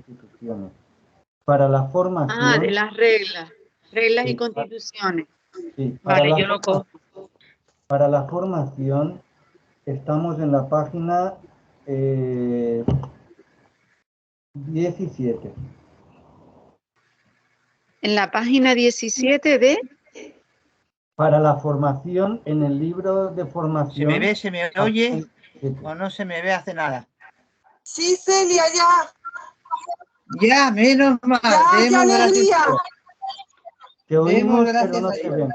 constituciones. Para la formación... Ah, de las reglas y constituciones. Sí, Vale, yo lo cojo. Para la formación estamos en la página 17. En la página 17 de... Para la formación, en el libro de formación... ¿Se me ve, se me oye o no se me ve hace nada? Sí, Celia, ya. Ya, menos mal. Ya, qué alegría. Te oímos, pero no te vemos.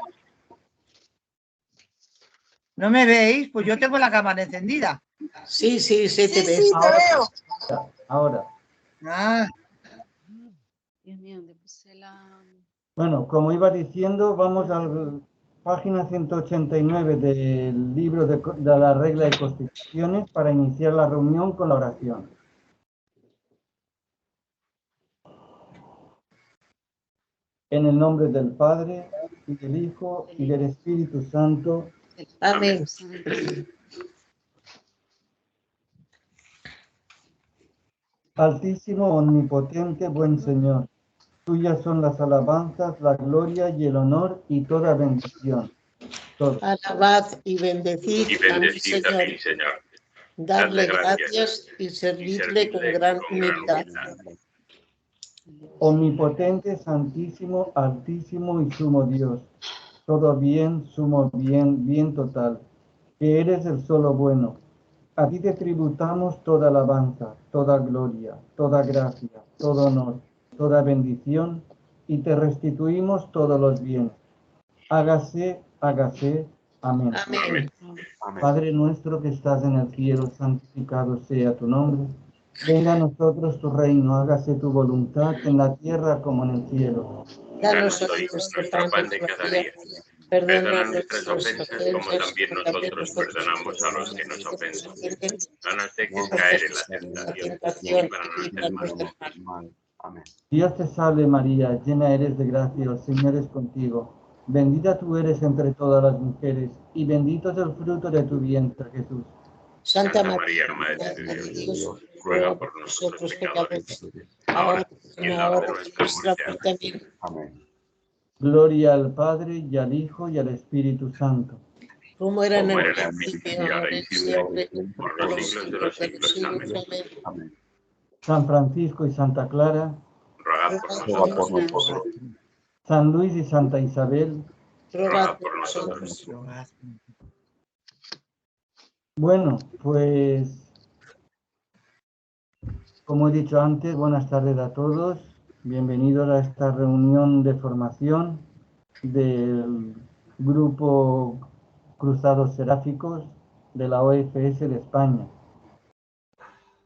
¿No me veis? Pues yo tengo la cámara encendida. Sí, sí, sí, te ves. Sí, te veo. Ahora. Ah. Dios mío, ¿dónde puse la...? Bueno, como iba diciendo, vamos a la página 189 del libro de la regla de constituciones para iniciar la reunión con la oración. En el nombre del Padre, y del Hijo, y del Espíritu Santo. Amén. Altísimo, omnipotente, buen Señor, tuyas son las alabanzas, la gloria y el honor y toda bendición. Todo. Alabad y bendecid a mi Señor. Dadle gracias y servidle con gran humildad. Omnipotente, santísimo, altísimo y sumo Dios, todo bien, sumo bien, bien total, que eres el solo bueno. A ti te tributamos toda alabanza, toda gloria, toda gracia, todo honor, toda bendición, y te restituimos todos los bienes. Hágase, hágase. Amén. Amén. Padre nuestro que estás en el cielo, santificado sea tu nombre. Venga a nosotros tu reino, hágase tu voluntad en la tierra como en el cielo. Danos hoy nuestro pan de cada día. Perdona nuestras ofensas como también nosotros perdonamos a los que nos ofenden. No nos dejes caer en la tentación y líbranos del mal. Amén. Dios te salve María, llena eres de gracia, el Señor es contigo. Bendita tú eres entre todas las mujeres, y bendito es el fruto de tu vientre, Jesús. Santa María, Madre de Dios, ruega por nosotros pecadores, ahora y en la hora de nuestra muerte. Amén. Gloria al Padre, y al Hijo, y al Espíritu Santo. Como era en el principio, ahora y siempre, por los siglos de los siglos. Amén. San Francisco y Santa Clara, Ruega por nosotros. San Luis y Santa Isabel. Ruega por nosotros. Bueno, pues, como he dicho antes, buenas tardes a todos. Bienvenidos a esta reunión de formación del Grupo Cruzados Seráficos de la OFS de España.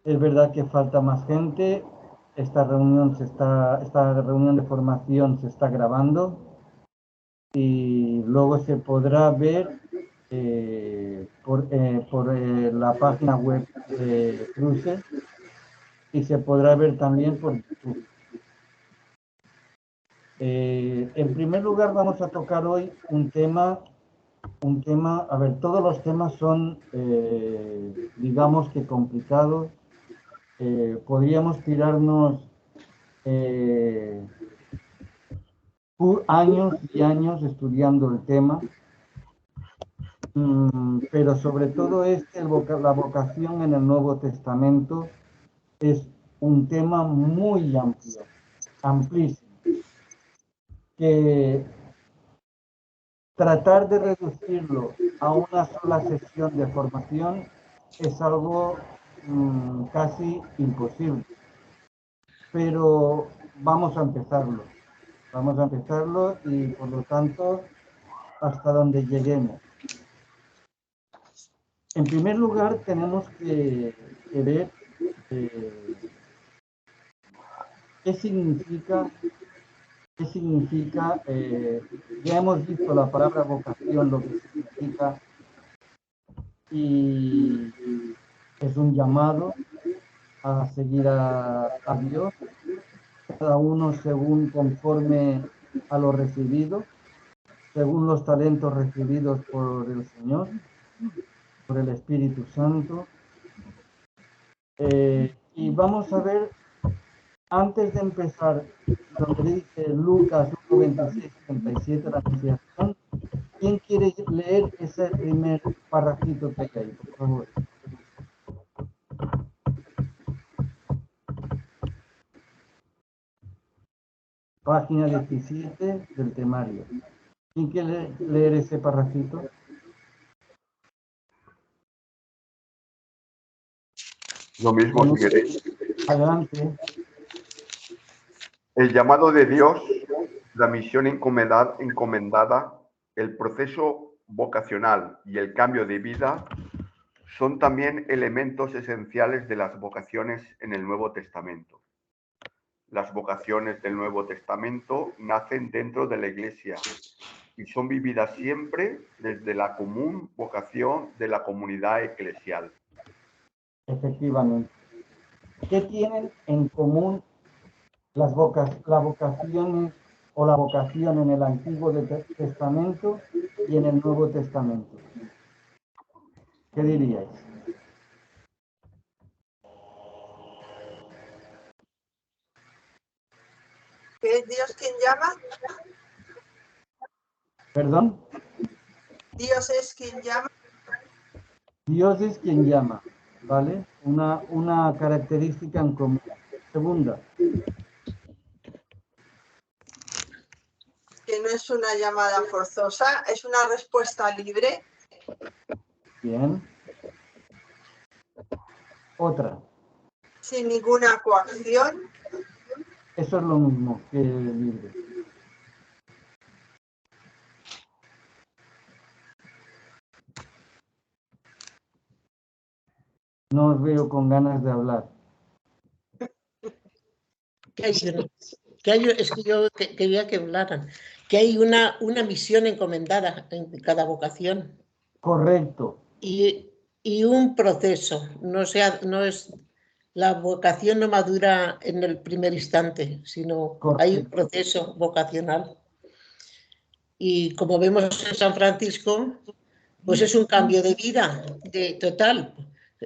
Es verdad que falta más gente. Esta reunión de formación se está grabando y luego se podrá ver por la página web de Cruces y se podrá ver también por YouTube. En primer lugar vamos a tocar hoy un tema, a ver, todos los temas son, digamos que complicados. Podríamos tirarnos años y años estudiando el tema, pero sobre todo la vocación en el Nuevo Testamento es un tema muy amplio, amplísimo, que tratar de reducirlo a una sola sesión de formación es algo casi imposible. Pero vamos a empezarlo y por lo tanto hasta donde lleguemos. En primer lugar tenemos que ver qué significa, ya hemos visto la palabra vocación, lo que significa, y es un llamado a seguir a Dios, cada uno según conforme a lo recibido, según los talentos recibidos por el Señor, por el Espíritu Santo. Y vamos a ver antes de empezar, donde dice Lucas 1, 26, 37, la Anunciación, ¿quién quiere leer ese primer parrafito que hay ahí, por favor? Página 17 del temario. ¿Quién quiere leer ese parrafito? Lo mismo si queréis. Adelante. El llamado de Dios, la misión encomendada, el proceso vocacional y el cambio de vida son también elementos esenciales de las vocaciones en el Nuevo Testamento. Las vocaciones del Nuevo Testamento nacen dentro de la Iglesia y son vividas siempre desde la común vocación de la comunidad eclesial. Efectivamente. ¿Qué tienen en común las vocaciones o la vocación en el Antiguo Testamento y en el Nuevo Testamento? ¿Qué diríais? ¿Que es Dios quien llama? ¿Perdón? Dios es quien llama. Dios es quien llama, ¿vale? Una característica en común. Segunda, Que no es una llamada forzosa, es una respuesta libre. bien. Otra, Sin ninguna coacción. eso es lo mismo que libre. No os veo con ganas de hablar. Es que yo quería que hablaran, que hay una misión encomendada en cada vocación. Correcto. Y un proceso, no es la vocación no madura en el primer instante, sino Correcto. hay un proceso vocacional. Y como vemos en San Francisco, pues es un cambio de vida, total.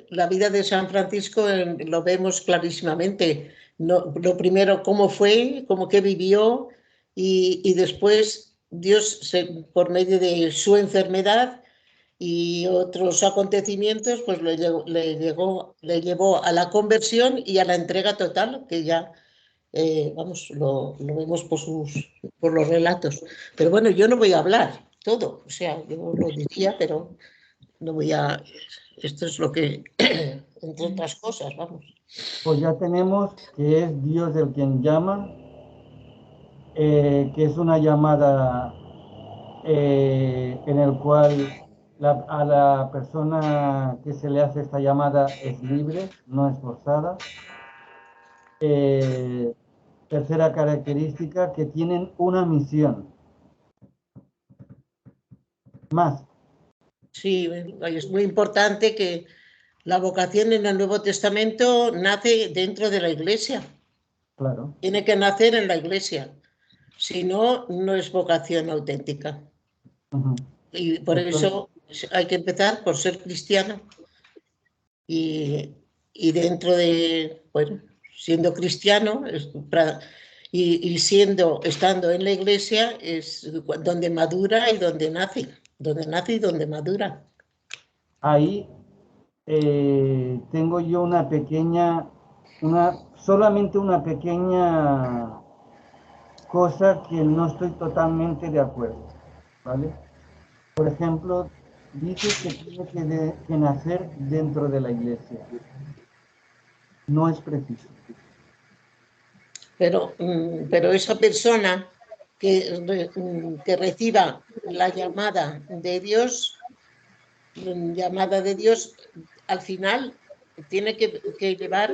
La vida de San Francisco lo vemos clarísimamente. Lo primero, cómo fue, cómo que vivió, y después Dios, por medio de su enfermedad y otros acontecimios, pues le llevó a la conversión y a la entrega total, que ya lo vemos por los relatos. Pero bueno, yo no voy a hablar todo, o sea, yo lo diría, pero no voy a... Esto es lo que, entre otras cosas, vamos. Pues ya tenemos que es Dios el quien llama, que es una llamada en el cual a la persona que se le hace esta llamada es libre, no es forzada. Tercera característica, que tienen una misión. Más. Sí, es muy importante que la vocación en el Nuevo Testamento nace dentro de la Iglesia. Claro. Tiene que nacer en la Iglesia. Si no, no es vocación auténtica. Y por eso hay que empezar por ser cristiano. Y dentro de, bueno, siendo cristiano y estando en la Iglesia es donde madura y donde nace y donde madura. Ahí tengo yo solamente una pequeña cosa que no estoy totalmente de acuerdo, ¿vale? Por ejemplo, dices que tiene que nacer dentro de la Iglesia. No es preciso. Pero esa persona que reciba la llamada de Dios, al final tiene que llevar,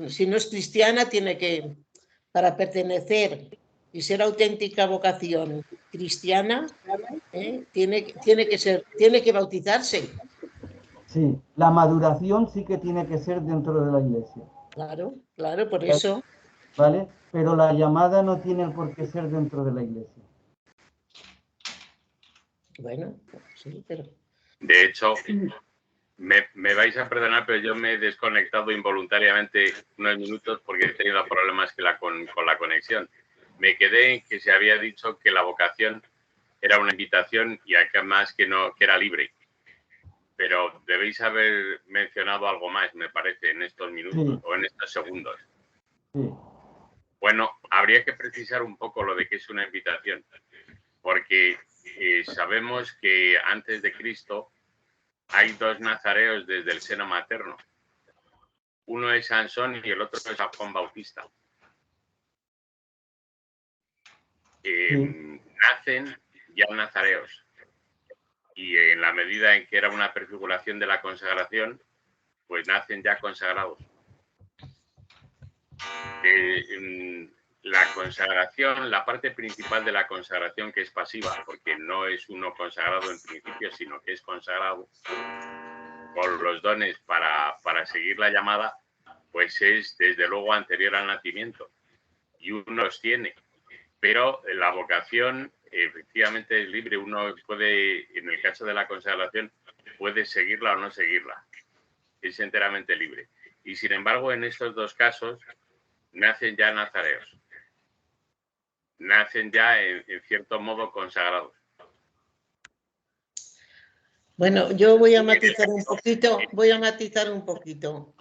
si no es cristiana, tiene que, para pertenecer y ser auténtica vocación cristiana, tiene que bautizarse. Sí, la maduración sí que tiene que ser dentro de la Iglesia. Claro, por eso. ¿Vale? Pero la llamada no tiene por qué ser dentro de la Iglesia. Bueno, sí, pero... De hecho, Me vais a perdonar, pero yo me he desconectado involuntariamente unos minutos porque he tenido problemas con la conexión. Me quedé en que se había dicho que la vocación era una invitación y además que era libre. Pero debéis haber mencionado algo más, me parece, en estos minutos o en estos segundos. Sí. Bueno, habría que precisar un poco lo de qué es una invitación, porque sabemos que antes de Cristo hay dos nazareos desde el seno materno. Uno es Sansón y el otro es San Juan Bautista. Nacen ya nazareos. Y en la medida en que era una prefiguración de la consagración, pues nacen ya consagrados. La consagración, la parte principal de la consagración, que es pasiva, porque no es uno consagrado en principio, sino que es consagrado con los dones para seguir la llamada, pues es desde luego anterior al nacimiento. Y uno los tiene. Pero la vocación efectivamente es libre. Uno puede, en el caso de la consagración, puede seguirla o no seguirla. Es enteramente libre. Y sin embargo, en estos dos casos, nacen ya nazareos. Nacen ya, en cierto modo, consagrados. Bueno, yo voy a matizar un poquito.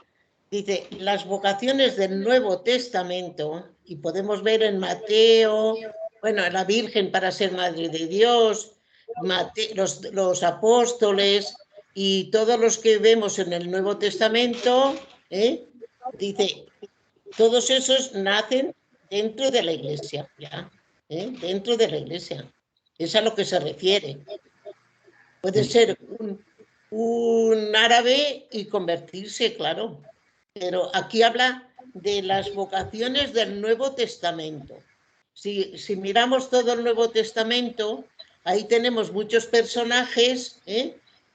Dice, las vocaciones del Nuevo Testamento, y podemos ver en Mateo, bueno, la Virgen para ser Madre de Dios, los apóstoles y todos los que vemos en el Nuevo Testamento, dice, todos esos nacen dentro de la Iglesia, ¿ya? Dentro de la Iglesia. Es a lo que se refiere. Puede ser un árabe y convertirse, claro. Pero aquí habla de las vocaciones del Nuevo Testamento. Si miramos todo el Nuevo Testamento, ahí tenemos muchos personajes.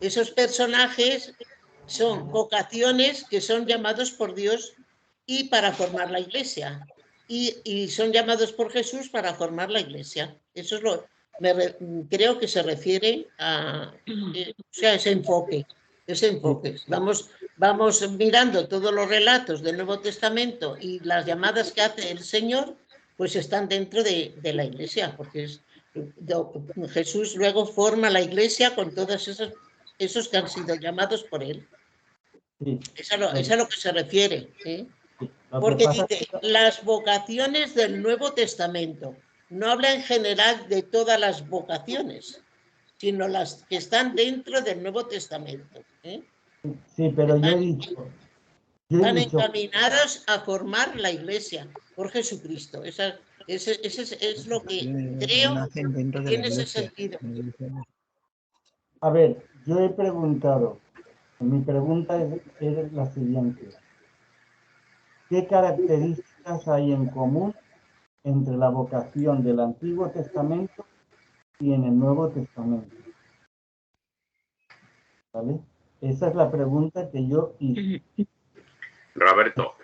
Esos personajes son vocaciones que son llamados por Dios y para formar la Iglesia. Y son llamados por Jesús para formar la Iglesia. Eso es creo que se refiere a ese enfoque. Vamos mirando todos los relatos del Nuevo Testamento y las llamadas que hace el Señor, pues están dentro de la Iglesia, porque Jesús luego forma la Iglesia con todos esos que han sido llamados por Él. Es a lo que se refiere. Porque dice, las vocaciones del Nuevo Testamento. No habla en general de todas las vocaciones, sino las que están dentro del Nuevo Testamento. Sí, pero yo he dicho... Están encaminados a formar la Iglesia por Jesucristo. Ese es lo que creo que tiene ese sentido. A ver, yo he preguntado, mi pregunta es la siguiente. ¿Qué características hay en común entre la vocación del Antiguo Testamento y en el Nuevo Testamento? ¿Vale? Esa es la pregunta que yo hice. Roberto,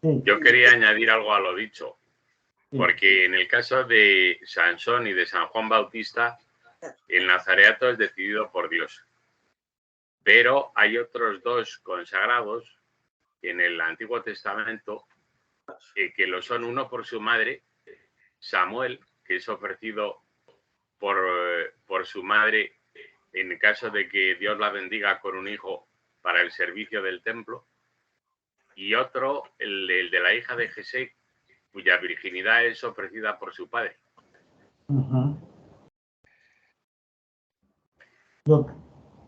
sí. Yo quería añadir algo a lo dicho, porque en el caso de Sansón y de San Juan Bautista, el nazareato es decidido por Dios. Pero hay otros dos consagrados en el Antiguo Testamento que lo son, uno por su madre, Samuel, que es ofrecido por su madre en el caso de que Dios la bendiga con un hijo para el servicio del templo, y otro, el de la hija de Jesé, cuya virginidad es ofrecida por su padre.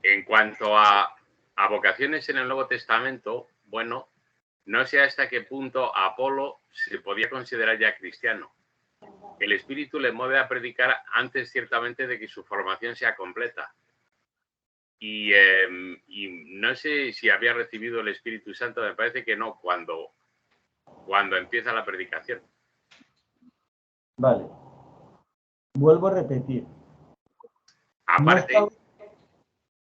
En cuanto a vocaciones en el Nuevo Testamento, bueno, no sé hasta qué punto Apolo se podía considerar ya cristiano. El Espíritu le mueve a predicar antes, ciertamente, de que su formación sea completa. Y no sé si había recibido el Espíritu Santo, me parece que no, cuando empieza la predicación. Vale. Vuelvo a repetir. Aparte,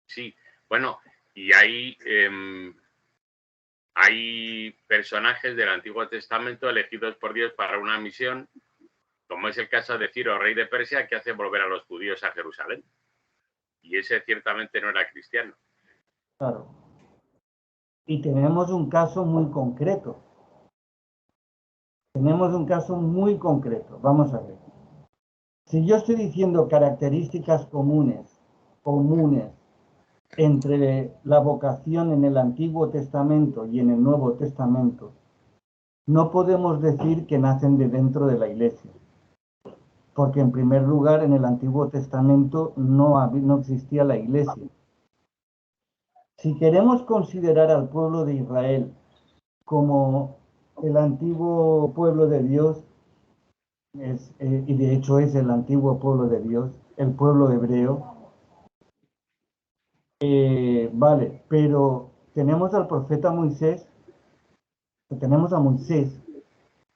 sí, bueno, y hay personajes del Antiguo Testamento elegidos por Dios para una misión, como es el caso de Ciro, rey de Persia, que hace volver a los judíos a Jerusalén. Y ese ciertamente no era cristiano. Claro. Y tenemos un caso muy concreto. Tenemos un caso muy concreto. Vamos a ver. Si yo estoy diciendo características comunes entre la vocación en el Antiguo Testamento y en el Nuevo Testamento, no podemos decir que nacen de dentro de la Iglesia. Porque en primer lugar, en el Antiguo Testamento no existía la Iglesia. Si queremos considerar al pueblo de Israel como el antiguo pueblo de Dios, y de hecho es el antiguo pueblo de Dios, el pueblo hebreo, vale, pero tenemos al profeta Moisés,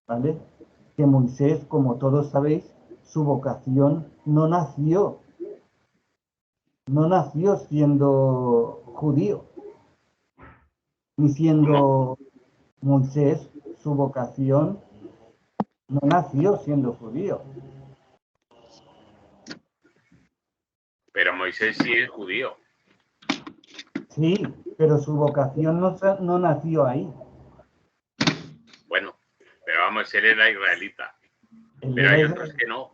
¿vale? Que Moisés, como todos sabéis, su vocación no nació siendo judío, ni siendo Moisés, su vocación no nació siendo judío. Pero Moisés sí es judío. Sí, pero su vocación no nació ahí. Bueno, pero vamos, él era israelita. Pero hay otros que no.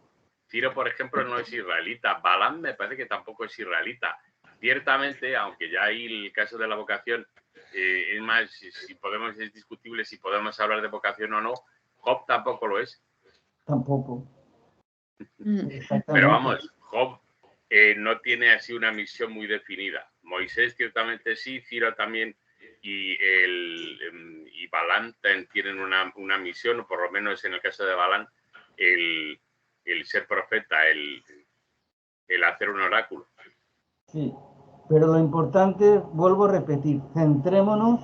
Ciro, por ejemplo, no es israelita. Balaam me parece que tampoco es israelita. Ciertamente, aunque ya hay el caso de la vocación, es más, es discutible si podemos hablar de vocación o no. Job tampoco lo es. Tampoco. Pero vamos, Job no tiene así una misión muy definida. Moisés ciertamente sí, Ciro también, y Balaam tienen una misión, o por lo menos en el caso de Balaam, el ser profeta, el hacer un oráculo. Sí, pero lo importante, vuelvo a repetir, centrémonos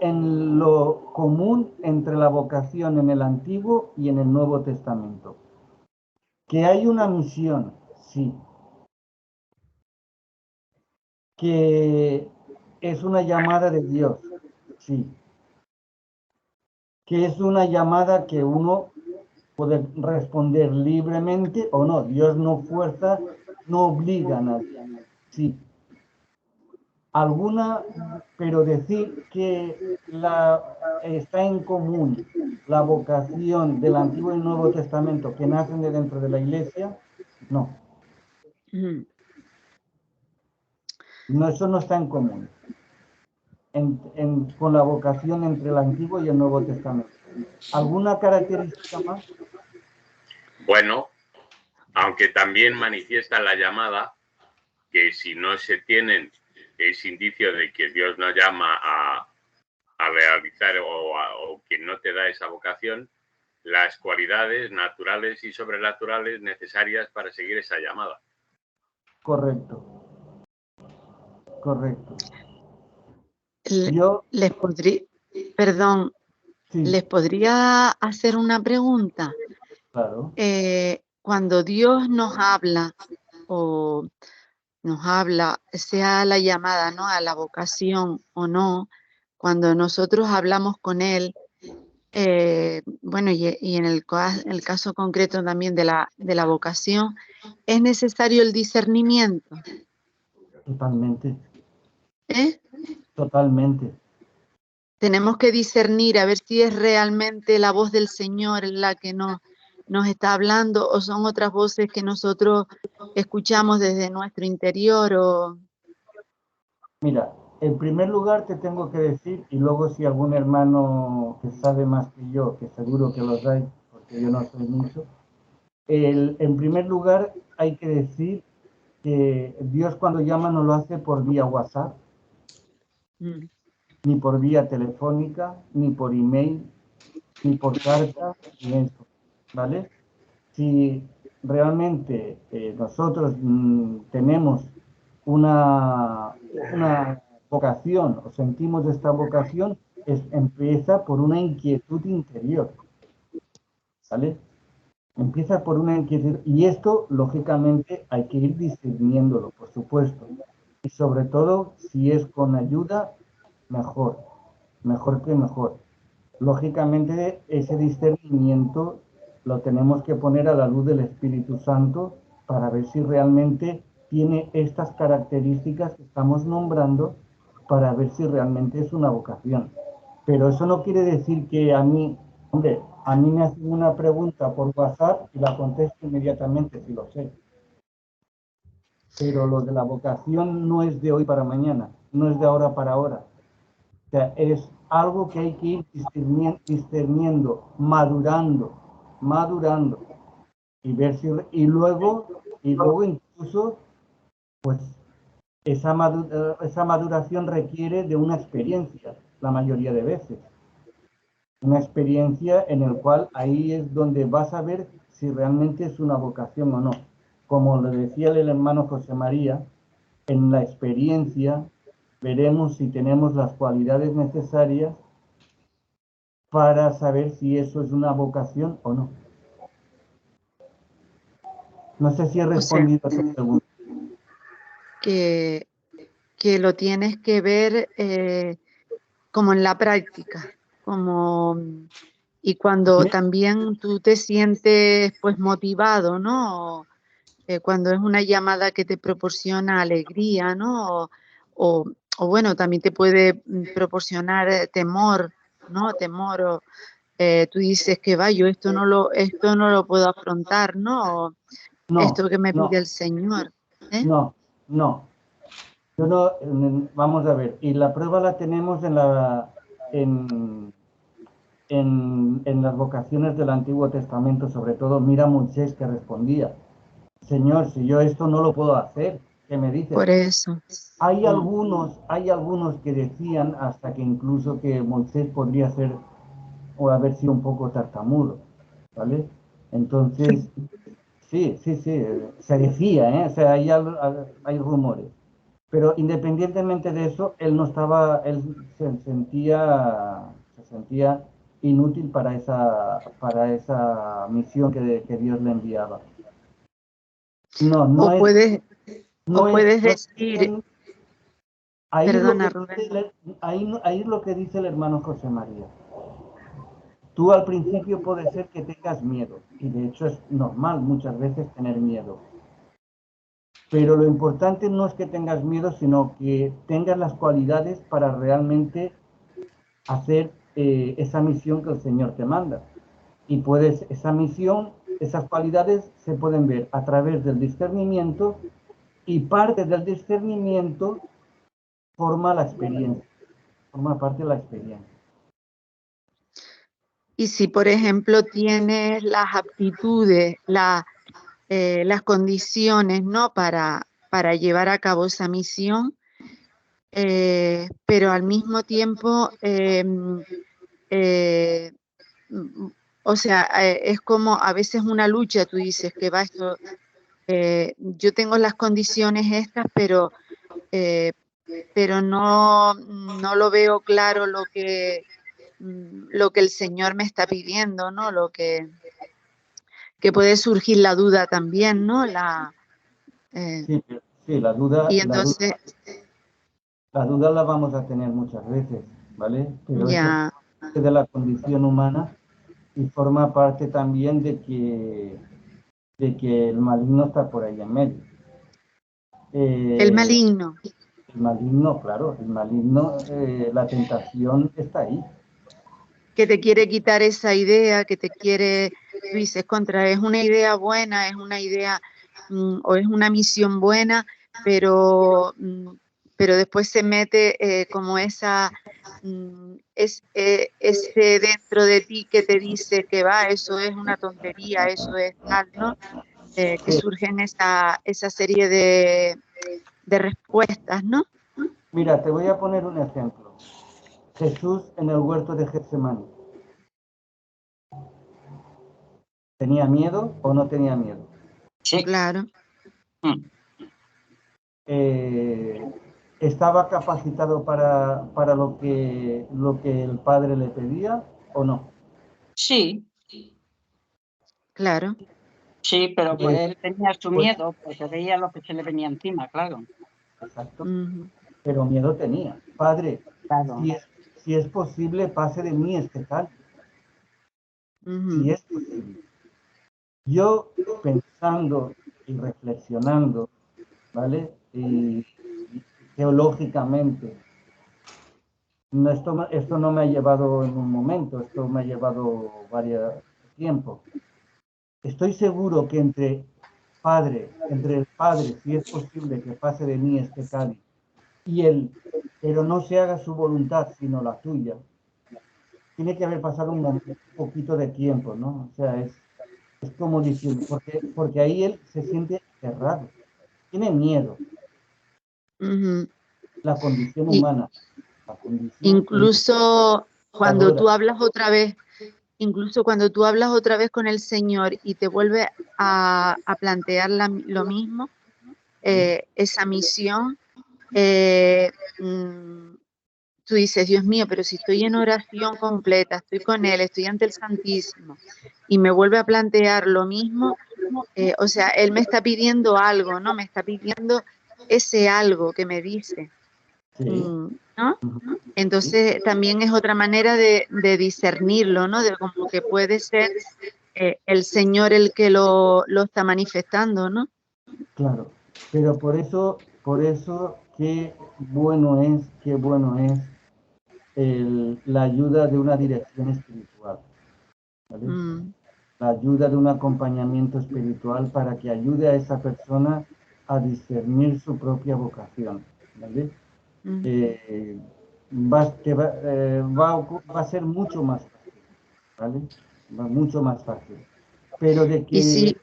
en lo común entre la vocación en el Antiguo y en el Nuevo Testamento. Que hay una misión, sí. Que es una llamada de Dios, sí. Que es una llamada que uno puede responder libremente o no. Dios no fuerza, no obliga a nadie. Sí. Pero decir que está en común la vocación del Antiguo y Nuevo Testamento que nacen de dentro de la Iglesia, no. No, eso no está en común con la vocación entre el Antiguo y el Nuevo Testamento. ¿Alguna característica más? Bueno, aunque también manifiesta la llamada que si no se tienen es indicio de que Dios nos llama a realizar o que no te da esa vocación, las cualidades naturales y sobrenaturales necesarias para seguir esa llamada. Correcto. ¿Les podría hacer una pregunta? Claro. Cuando Dios nos habla, sea la llamada, ¿no?, a la vocación o no, cuando nosotros hablamos con Él, bueno, y en el caso concreto también de la vocación, ¿es necesario el discernimiento? Totalmente. ¿Eh? Totalmente. Tenemos que discernir a ver si es realmente la voz del Señor la que nos está hablando o son otras voces que nosotros escuchamos desde nuestro interior. Mira, en primer lugar te tengo que decir, y luego si algún hermano que sabe más que yo, que seguro que los hay, porque yo no soy mucho, en primer lugar hay que decir que Dios cuando llama no lo hace por vía WhatsApp, ni por vía telefónica, ni por email, ni por carta, ni eso, ¿vale? Si realmente nosotros tenemos una vocación o sentimos esta vocación, empieza por una inquietud interior, ¿vale? Empieza por una inquietud y esto, lógicamente, hay que ir discerniéndolo, por supuesto. Y sobre todo, si es con ayuda, mejor que mejor. Lógicamente, ese discernimiento lo tenemos que poner a la luz del Espíritu Santo para ver si realmente tiene estas características que estamos nombrando para ver si realmente es una vocación. Pero eso no quiere decir que a mí, hombre, a mí me hacen una pregunta por WhatsApp y la contesto inmediatamente, si lo sé. Pero lo de la vocación no es de hoy para mañana, no es de ahora para ahora. O sea, es algo que hay que ir discerniendo, madurando, y ver si, y luego incluso, pues, esa maduración requiere de una experiencia, la mayoría de veces. Una experiencia en el cual ahí es donde vas a ver si realmente es una vocación o no. Como le decía el hermano José María, en la experiencia veremos si tenemos las cualidades necesarias para saber si eso es una vocación o no. No sé si he respondido a tu pregunta. Que lo tienes que ver como en la práctica, y cuando también tú te sientes pues motivado, ¿no? Cuando es una llamada que te proporciona alegría, ¿no? O bueno, también te puede proporcionar temor, ¿no? Temor, o tú dices que va, yo esto no lo puedo afrontar, ¿no? No, esto que me no, pide el Señor. no. Yo no, vamos a ver, y la prueba la tenemos en las vocaciones del Antiguo Testamento, sobre todo, mira a Moisés que respondía, Señor, si yo esto no lo puedo hacer, ¿qué me dices? Por eso. Hay algunos que decían hasta que incluso que Moisés podría ser o haber sido un poco tartamudo, ¿vale? Entonces, sí, se decía, ¿eh? O sea, hay rumores. Pero independientemente de eso, él se sentía inútil para esa misión que Dios le enviaba. O puedes decir, perdona, Rubén. Ahí es lo que dice el hermano José María. Tú al principio puede ser que tengas miedo, y de hecho es normal muchas veces tener miedo. Pero lo importante no es que tengas miedo, sino que tengas las cualidades para realmente hacer esa misión que el Señor te manda. Y esa misión, esas cualidades se pueden ver a través del discernimiento, y parte del discernimiento forma la experiencia, forma parte de la experiencia. Y si, por ejemplo, tienes las aptitudes, las condiciones, ¿no? para llevar a cabo esa misión, pero al mismo tiempo, o sea, es como a veces una lucha, tú dices que va esto, yo tengo las condiciones estas, pero no lo veo claro lo que el Señor me está pidiendo, ¿no? Que puede surgir la duda también, ¿no? Sí, la duda. Y entonces, la duda la vamos a tener muchas veces, ¿vale? Pero ya. eso es parte de la condición humana y forma parte también de que el maligno está por ahí en medio. El maligno. El maligno, claro, la tentación está ahí. Que te quiere quitar esa idea, que te quiere, tú dices, es una idea buena, es una idea o es una misión buena, pero después se mete como ese dentro de ti que te dice que va, eso es una tontería, eso es tal, ¿no? Que surgen esa serie de respuestas, ¿no? Mira, te voy a poner un ejemplo. Jesús en el huerto de Getsemaní. ¿Tenía miedo o no tenía miedo? Sí. Claro. ¿Estaba capacitado para lo que el Padre le pedía o no? Sí. Claro. Sí, pero pues él tenía su miedo, porque veía lo que se le venía encima, claro. Exacto. Pero miedo tenía. Padre, claro. si es posible, pase de mí este tal. Si es posible. Yo, pensando y reflexionando, ¿vale? Y teológicamente. No, esto no me ha llevado en un momento, esto me ha llevado varios tiempos. Estoy seguro que entre el Padre, si es posible que pase de mí este cáliz, y él, pero no se haga su voluntad, sino la tuya, tiene que haber pasado un poquito de tiempo, ¿no? O sea, es como decir, porque ahí él se siente cerrado, tiene miedo, la condición humana, la condición incluso cuando tú hablas otra vez, con el Señor y te vuelve a plantear lo mismo, esa misión, tú dices, Dios mío, pero si estoy en oración completa, estoy con Él, estoy ante el Santísimo, y me vuelve a plantear lo mismo, o sea, Él me está pidiendo algo, ¿no? Me está pidiendo ese algo que me dice, ¿no? Entonces también es otra manera de discernirlo, ¿no? De como que puede ser el Señor el que lo está manifestando, ¿no? Claro, pero por eso qué bueno es la ayuda de una dirección espiritual, ¿vale? La ayuda de un acompañamiento espiritual para que ayude a esa persona a discernir su propia vocación, ¿vale? Va a ser mucho más fácil, ¿vale? Mucho más fácil. Pero de que...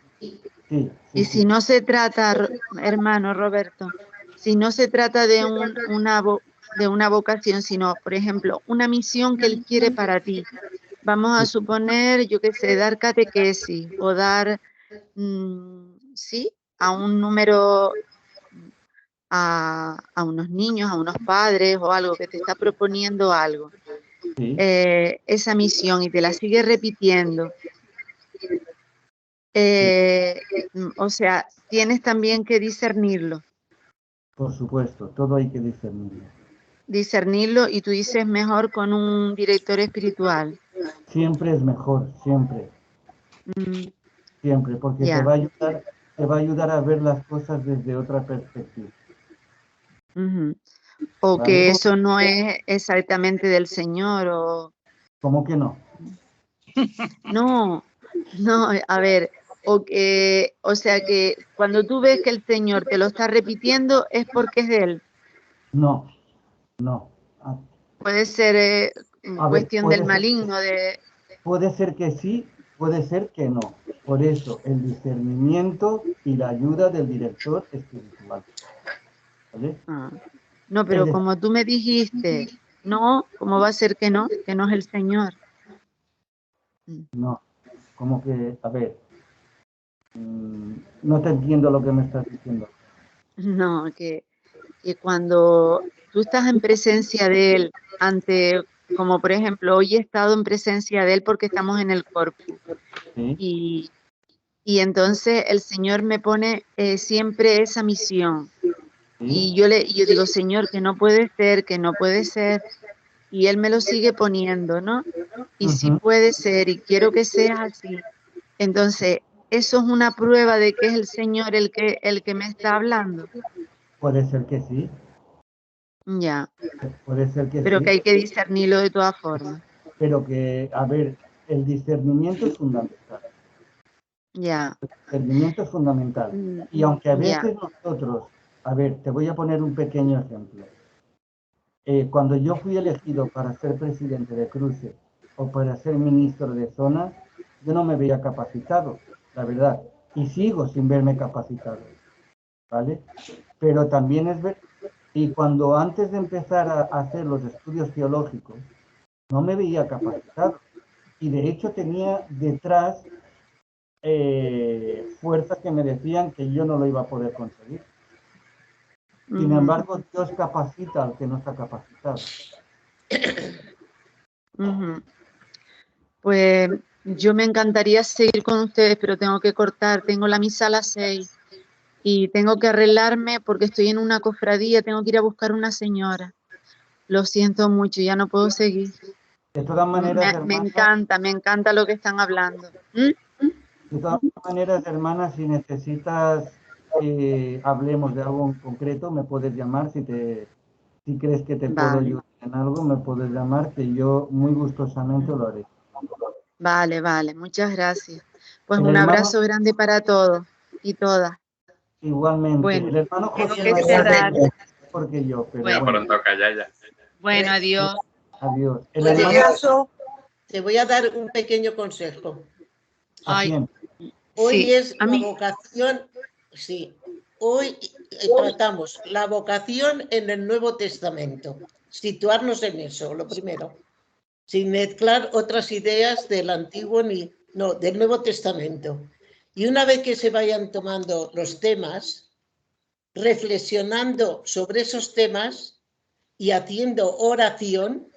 Y si no se trata, hermano Roberto, si no se trata de una vocación, sino, por ejemplo, una misión que Él quiere para ti. Vamos a suponer, yo qué sé, dar catequesis o dar, a un número, a unos niños, a unos padres o algo, que te está proponiendo algo. Esa misión y te la sigue repitiendo. O sea, tienes también que discernirlo. Por supuesto, todo hay que discernirlo. Discernirlo, y tú dices mejor con un director espiritual. Siempre es mejor, siempre. Siempre, porque te va a ayudar a ver las cosas desde otra perspectiva. O ¿vale? Que eso no es exactamente del Señor, o... ¿Cómo que no? No, a ver, o sea que cuando tú ves que el Señor te lo está repitiendo es porque es de Él. No. Puede ser cuestión del maligno. Puede ser que sí, puede ser que no. Por eso, el discernimiento y la ayuda del director espiritual. ¿Vale? No, pero como tú me dijiste, no, ¿cómo va a ser que no? Que no es el Señor. No, como que, a ver, no te entiendo lo que me estás diciendo. No, que cuando tú estás en presencia de Él, como por ejemplo, hoy he estado en presencia de Él porque estamos en el Corpus. ¿Sí? Y entonces el Señor me pone siempre esa misión. ¿Sí? Y yo digo, Señor, que no puede ser, y Él me lo sigue poniendo, ¿no? Y sí puede ser, y quiero que sea así. Entonces, eso es una prueba de que es el Señor el que me está hablando. Puede ser que sí. Ya. Puede ser que pero sí. Que hay que discernirlo de todas formas. Pero que, a ver, el discernimiento es fundamental. Ya. El discernimiento es fundamental. Y aunque a veces nosotros, a ver, te voy a poner un pequeño ejemplo. Cuando yo fui elegido para ser presidente de Cruces o para ser ministro de zona, yo no me veía capacitado, la verdad, y sigo sin verme capacitado, ¿vale? Pero también es verdad, y cuando antes de empezar a hacer los estudios teológicos, no me veía capacitado, y de hecho tenía detrás fuerzas que me decían que yo no lo iba a poder conseguir. Sin embargo, Dios capacita al que no está capacitado. Pues yo me encantaría seguir con ustedes, pero tengo que cortar. Tengo la misa a las 6 y tengo que arreglarme porque estoy en una cofradía. Tengo que ir a buscar una señora. Lo siento mucho, ya no puedo seguir. De todas maneras, hermana, me encanta lo que están hablando. De todas maneras, hermana, si necesitas que hablemos de algo en concreto, me puedes llamar. Si crees que te puedo ayudar en algo, me puedes llamar, que yo muy gustosamente lo haré. Vale, vale, muchas gracias. Pues un abrazo grande para todos y todas. Igualmente. Bueno, el hermano tengo José que cerrar. Porque yo, pero bueno. Pronto, Callaya. Bueno, adiós. Adiós. Te voy a dar un pequeño consejo. Ay, Hoy sí, es la vocación, sí. Hoy tratamos la vocación en el Nuevo Testamento. Situarnos en eso, lo primero. Sin mezclar otras ideas del Antiguo del Nuevo Testamento. Y una vez que se vayan tomando los temas, reflexionando sobre esos temas y haciendo oración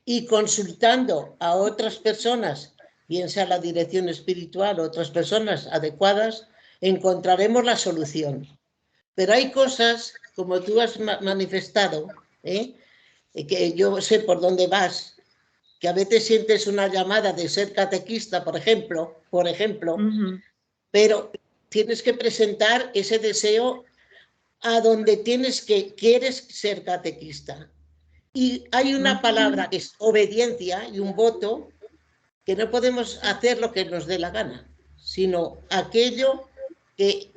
y consultando a otras personas, bien sea la dirección espiritual o otras personas adecuadas, encontraremos la solución. Pero hay cosas, como tú has manifestado, que yo sé por dónde vas, que a veces sientes una llamada de ser catequista, por ejemplo, pero tienes que presentar ese deseo a donde quieres ser catequista. Y hay una palabra que es obediencia y un voto, que no podemos hacer lo que nos dé la gana, sino aquello que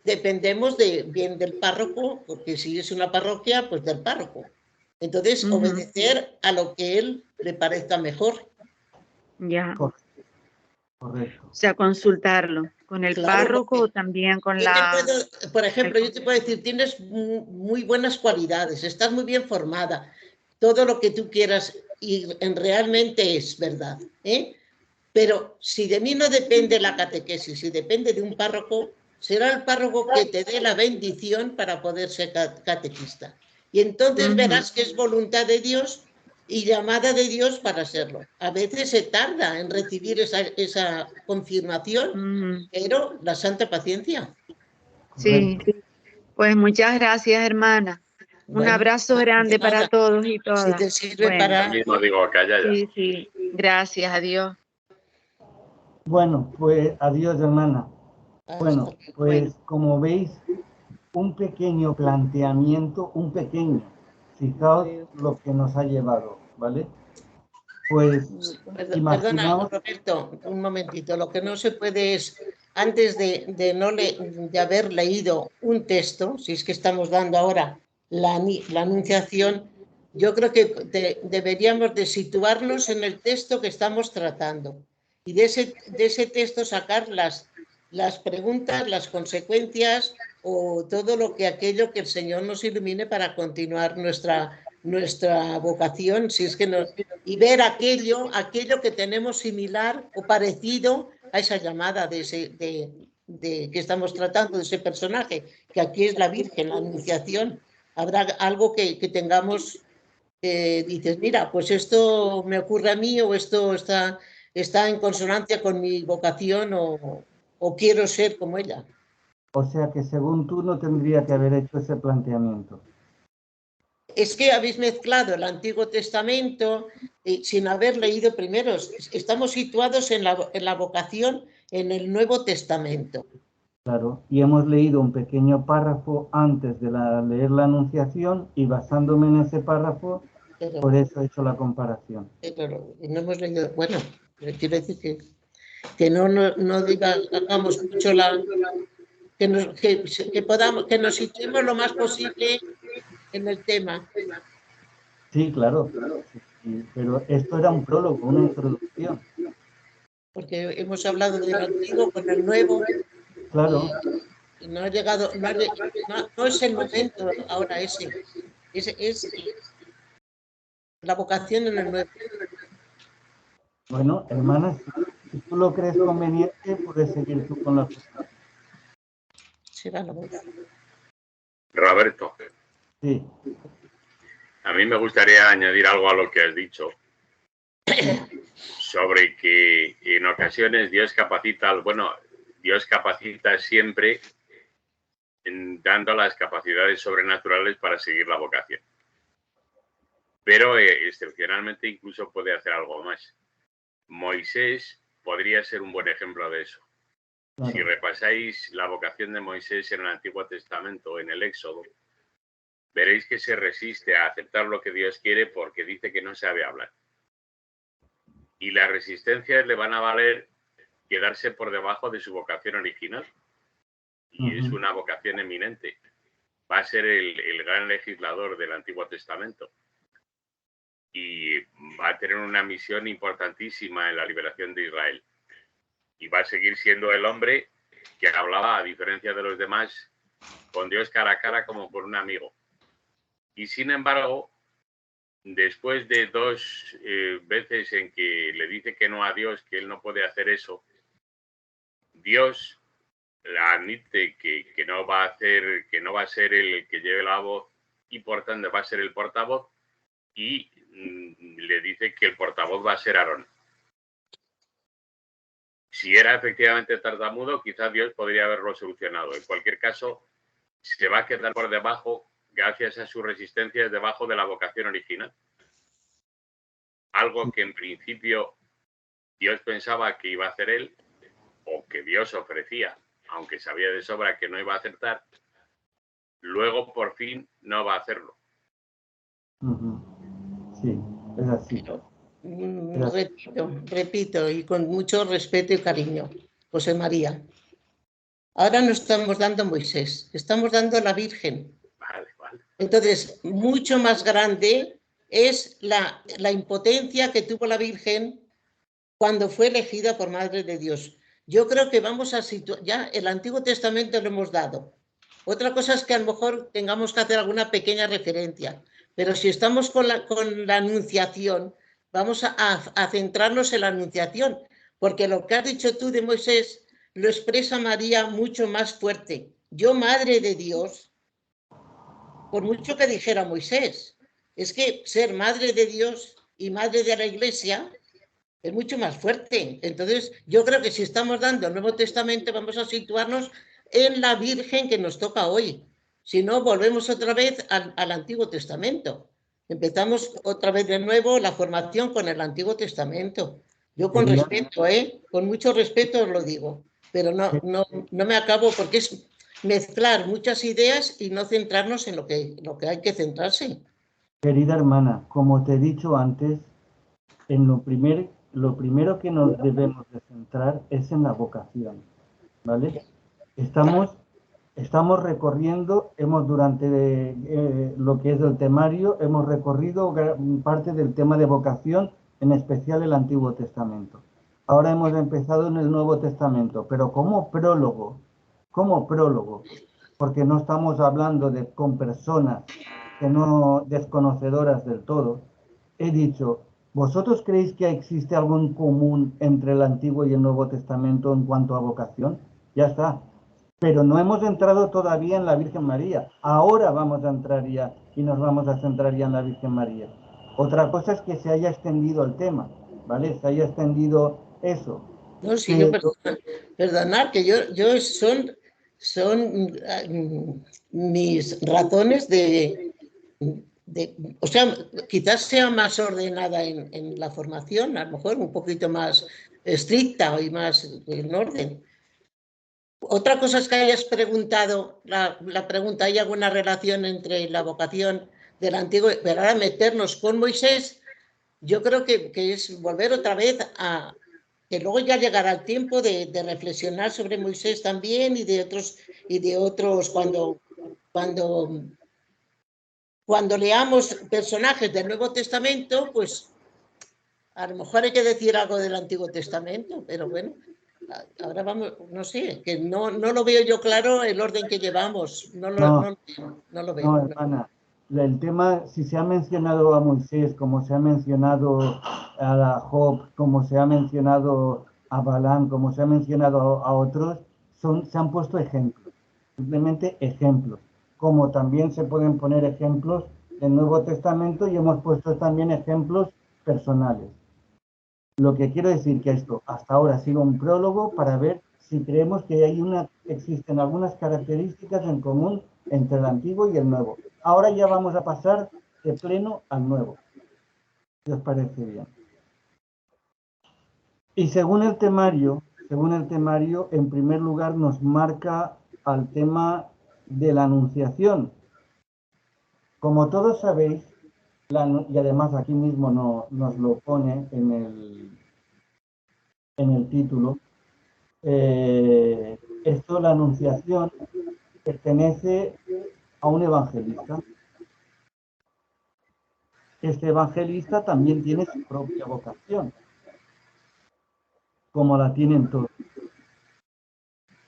dependemos bien del párroco, porque si es una parroquia, pues del párroco. Entonces, obedecer a lo que él le parezca mejor. Ya. Correcto. O sea, consultarlo con el párroco o también con por ejemplo, yo te puedo decir, tienes muy buenas cualidades, estás muy bien formada, todo lo que tú quieras y realmente es verdad, pero si de mí no depende la catequesis, si depende de un párroco, será el párroco que te dé la bendición para poder ser catequista. Y entonces verás que es voluntad de Dios y llamada de Dios para serlo. A veces se tarda en recibir esa confirmación, pero la santa paciencia. Sí, pues muchas gracias, hermana. Un abrazo grande para todos y todas. Si te sirve para... Lo mismo digo, Callaya. Sí, sí. Gracias, adiós. Bueno, pues adiós, hermana. Bueno, pues como veis, un pequeño planteamiento, fijaos lo que nos ha llevado, ¿vale? Pues Perdona, Roberto, un momentito. Lo que no se puede es, antes de haber leído un texto, si es que estamos dando ahora la anunciación, yo creo que deberíamos de situarnos en el texto que estamos tratando y de ese texto sacar las preguntas, las consecuencias o todo aquello que el Señor nos ilumine para continuar nuestra vocación, si es que no, y ver aquello que tenemos similar o parecido a esa llamada que estamos tratando, de ese personaje, que aquí es la Virgen, la Anunciación. Habrá algo que tengamos, dices, mira, pues esto me ocurre a mí o esto está en consonancia con mi vocación o quiero ser como ella. O sea que según tú no tendría que haber hecho ese planteamiento. Es que habéis mezclado el Antiguo Testamento sin haber leído primero. Estamos situados en la vocación en el Nuevo Testamento. Claro, y hemos leído un pequeño párrafo antes de leer la Anunciación y basándome en ese párrafo, por eso he hecho la comparación. Pero no hemos leído, bueno, quiero decir que no hagamos mucho que nos situemos lo más posible en el tema. Sí, claro, sí, pero esto era un prólogo, una introducción. Porque hemos hablado del antiguo con el nuevo. Claro. Y no ha llegado, no es el momento ahora ese. Es la vocación en el nuevo. Bueno, hermana, si tú lo crees conveniente, puedes seguir tú con la cosa. Será la voz. Roberto. Sí. A mí me gustaría añadir algo a lo que has dicho sobre que en ocasiones Dios capacita siempre dando las capacidades sobrenaturales para seguir la vocación. Pero excepcionalmente incluso puede hacer algo más. Moisés podría ser un buen ejemplo de eso. Claro. Si repasáis la vocación de Moisés en el Antiguo Testamento, en el Éxodo, veréis que se resiste a aceptar lo que Dios quiere porque dice que no sabe hablar. Y las resistencias le van a valer quedarse por debajo de su vocación original. Y es una vocación eminente. Va a ser el gran legislador del Antiguo Testamento. Y va a tener una misión importantísima en la liberación de Israel. Y va a seguir siendo el hombre que hablaba, a diferencia de los demás, con Dios cara a cara como con un amigo. Y sin embargo, después de 2 veces en que le dice que no a Dios, que él no puede hacer eso, Dios admite que no va a ser el que lleve la voz y por tanto va a ser el portavoz y le dice que el portavoz va a ser Aarón. Si era efectivamente tartamudo, quizás Dios podría haberlo solucionado. En cualquier caso, se va a quedar por debajo, gracias a su resistencia, debajo de la vocación original. Algo que en principio Dios pensaba que iba a hacer él, o que Dios ofrecía, aunque sabía de sobra que no iba a acertar, luego por fin no va a hacerlo. Sí, es así. Repito, y con mucho respeto y cariño, José María. Ahora no estamos dando Moisés, estamos dando la Virgen. Vale. Entonces, mucho más grande es la impotencia que tuvo la Virgen cuando fue elegida por Madre de Dios. Yo creo que vamos a situar, ya el Antiguo Testamento lo hemos dado. Otra cosa es que a lo mejor tengamos que hacer alguna pequeña referencia, pero si estamos con la Anunciación, vamos a centrarnos en la Anunciación, porque lo que has dicho tú de Moisés lo expresa María mucho más fuerte. Yo, Madre de Dios, por mucho que dijera Moisés, es que ser Madre de Dios y Madre de la Iglesia es mucho más fuerte. Entonces, yo creo que si estamos dando el Nuevo Testamento, vamos a situarnos en la Virgen que nos toca hoy. Si no, volvemos otra vez al Antiguo Testamento. Empezamos otra vez de nuevo la formación con el Antiguo Testamento. Yo con respeto, con mucho respeto os lo digo, pero no me acabo porque es mezclar muchas ideas y no centrarnos en lo que hay que centrarse. Querida hermana, como te he dicho antes, en lo primero que nos debemos de centrar es en la vocación, ¿vale? Estamos recorriendo, durante lo que es el temario, hemos recorrido parte del tema de vocación, en especial el Antiguo Testamento. Ahora hemos empezado en el Nuevo Testamento, pero como prólogo, porque no estamos hablando con personas que no desconocedoras del todo. He dicho, ¿vosotros creéis que existe algo en común entre el Antiguo y el Nuevo Testamento en cuanto a vocación? Ya está. Pero no hemos entrado todavía en la Virgen María. Ahora vamos a entrar ya y nos vamos a centrar ya en la Virgen María. Otra cosa es que se haya extendido el tema, ¿vale? Se haya extendido eso. No, sí, perdonad, que yo son mis razones o sea, quizás sea más ordenada en la formación, a lo mejor un poquito más estricta y más en orden. Otra cosa es que hayas preguntado, la pregunta, ¿hay alguna relación entre la vocación del Antiguo? Pero ahora meternos con Moisés, yo creo que es volver otra vez a... que luego ya llegará el tiempo de reflexionar sobre Moisés también y de otros cuando leamos personajes del Nuevo Testamento, pues a lo mejor hay que decir algo del Antiguo Testamento, pero bueno, ahora vamos, no sé, que no lo veo yo claro el orden que llevamos, no lo veo. No, hermana, el tema, si se ha mencionado a Moisés, como se ha mencionado a Job, como se ha mencionado a Balán, como se ha mencionado a otros, se han puesto ejemplos, simplemente ejemplos, como también se pueden poner ejemplos del Nuevo Testamento y hemos puesto también ejemplos personales. Lo que quiero decir que esto hasta ahora ha sido un prólogo para ver si creemos que existen algunas características en común entre el antiguo y el nuevo. Ahora ya vamos a pasar de pleno al nuevo, si os parece bien. Y según el temario, según el temario, en primer lugar nos marca al tema de la Anunciación. Como todos sabéis, y además aquí mismo nos lo pone en el título, la Anunciación pertenece a un evangelista. Este evangelista también tiene su propia vocación, como la tienen todos.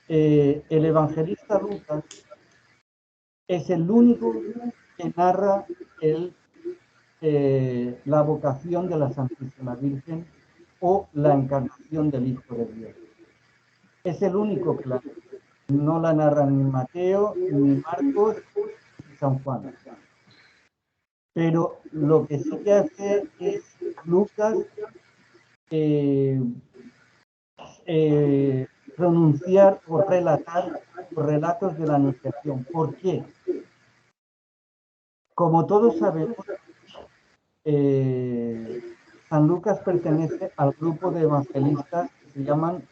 El evangelista Lucas es el único que narra la vocación de la Santísima Virgen o la encarnación del Hijo de Dios. Es el único que no la narra ni Mateo, ni Marcos, ni San Juan. Pero lo que sí que hace es Lucas pronunciar o relatar los relatos de la Anunciación. ¿Por qué? Como todos sabemos, San Lucas pertenece al grupo de evangelistas que se llaman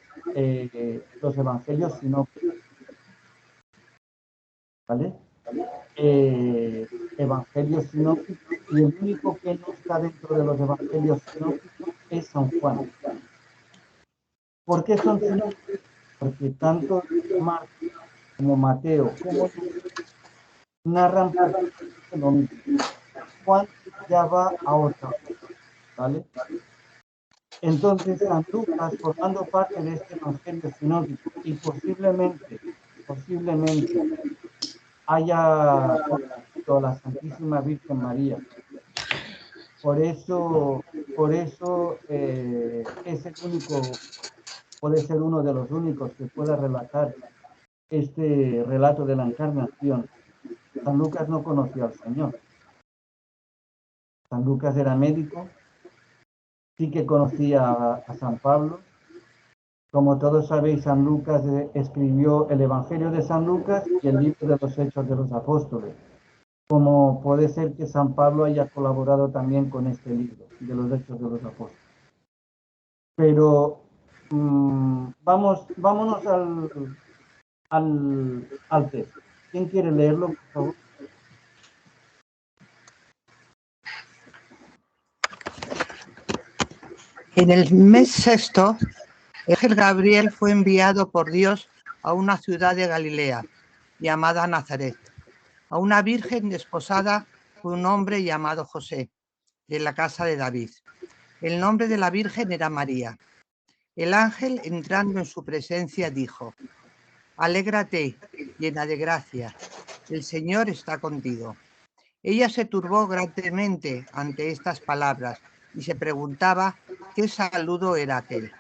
los evangelios sinópticos. ¿Vale? Evangelios sinópticos, y el único que no está dentro de los evangelios sinópticos es San Juan. ¿Por qué son sinópticos? Porque tanto Marcos como Mateo como narran lo mismo. Juan ya va a otra, ¿vale? Entonces San Lucas, formando parte de este evangelio sinóptico, y posiblemente haya conocido a la Santísima Virgen María. Por eso es el único, puede ser uno de los únicos que pueda relatar este relato de la encarnación. San Lucas no conoció al Señor. San Lucas era médico, sí que conocía a San Pablo. Como todos sabéis, San Lucas escribió el Evangelio de San Lucas y el libro de los Hechos de los Apóstoles. Como puede ser que San Pablo haya colaborado también con este libro de los Hechos de los Apóstoles. Pero vámonos al texto. ¿Quién quiere leerlo, por favor? En el mes sexto, el ángel Gabriel fue enviado por Dios a una ciudad de Galilea, llamada Nazaret, a una virgen desposada con un hombre llamado José, de la casa de David. El nombre de la virgen era María. El ángel, entrando en su presencia, dijo: «Alégrate, llena de gracia, el Señor está contigo». Ella se turbó grandemente ante estas palabras y se preguntaba qué saludo era aquel.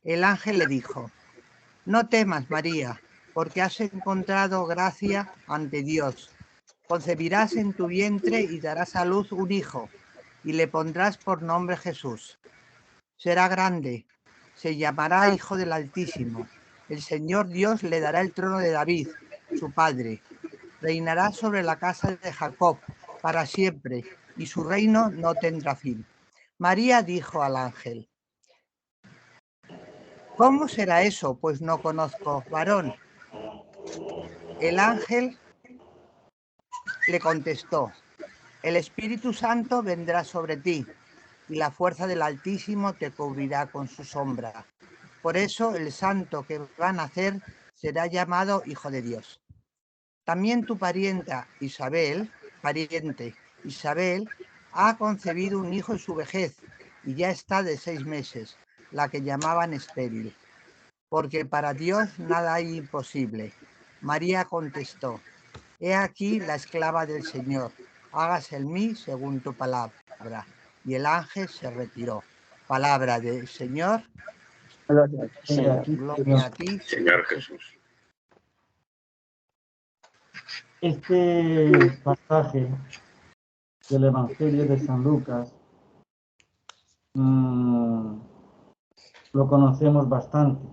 El ángel le dijo: «No temas, María, porque has encontrado gracia ante Dios. Concebirás en tu vientre y darás a luz un hijo, y le pondrás por nombre Jesús. Será grande, se llamará Hijo del Altísimo. El Señor Dios le dará el trono de David, su padre. Reinará sobre la casa de Jacob para siempre, y su reino no tendrá fin». María dijo al ángel: «¿Cómo será eso? Pues no conozco varón». El ángel le contestó: «El Espíritu Santo vendrá sobre ti, y la fuerza del Altísimo te cubrirá con su sombra. Por eso el santo que va a nacer será llamado Hijo de Dios. También tu pariente Isabel, ha concebido un hijo en su vejez, y ya está de 6 meses, la que llamaban estéril, porque para Dios nada hay imposible». María contestó: «He aquí la esclava del Señor, hágase en mí según tu palabra». Y el ángel se retiró. Palabra del Señor. Gloria a ti, Señor Jesús. Este pasaje del Evangelio de San Lucas lo conocemos bastante,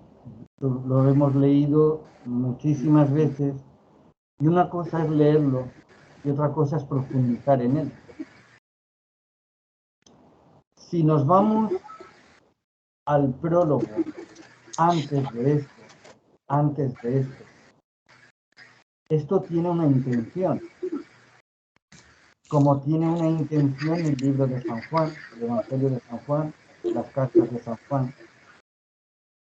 lo hemos leído muchísimas veces, y una cosa es leerlo y otra cosa es profundizar en él. Si nos vamos al prólogo antes de esto, esto tiene una intención, como tiene una intención el libro de San Juan, el Evangelio de San Juan, las cartas de San Juan.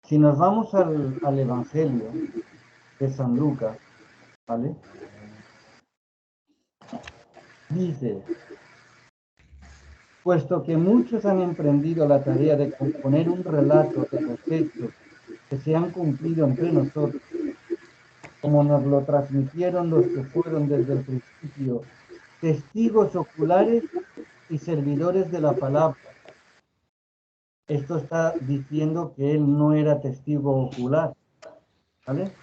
Si nos vamos al Evangelio de San Lucas, ¿vale? Dice: puesto que muchos han emprendido la tarea de componer un relato de los hechos que se han cumplido entre nosotros, como nos lo transmitieron los que fueron desde el principio testigos oculares y servidores de la palabra. Esto está diciendo que él no era testigo ocular, ¿vale?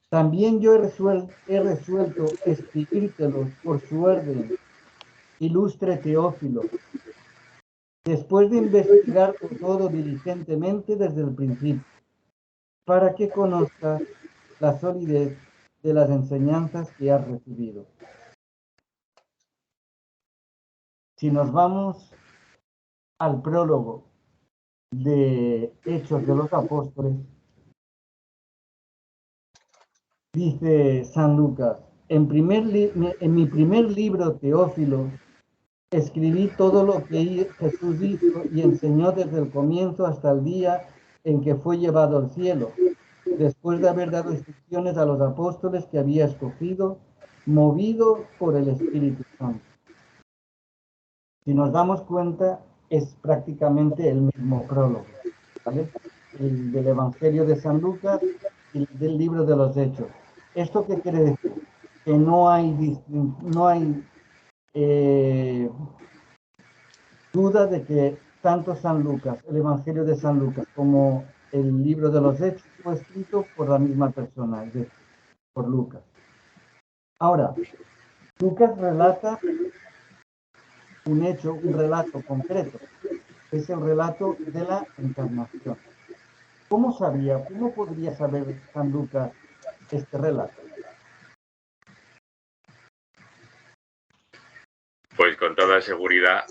También yo he resuelto escribírtelos por su orden, ilustre Teófilo, después de investigar todo diligentemente desde el principio, para que conozcas la solidez de las enseñanzas que has recibido. Si nos vamos al prólogo de Hechos de los Apóstoles, dice San Lucas: en mi primer libro, Teófilo, escribí todo lo que Jesús hizo y enseñó desde el comienzo hasta el día en que fue llevado al cielo, después de haber dado instrucciones a los apóstoles que había escogido, movido por el Espíritu Santo. Si nos damos cuenta, es prácticamente el mismo prólogo, ¿vale? El del Evangelio de San Lucas y del libro de los Hechos. ¿Esto qué quiere decir? Que no hay duda de que tanto San Lucas, el Evangelio de San Lucas, como el libro de los Hechos fue escrito por la misma persona, es decir, por Lucas. Ahora, Lucas relata un hecho, un relato concreto. Es el relato de la encarnación. ¿Cómo podría saber San Lucas este relato? Pues con toda seguridad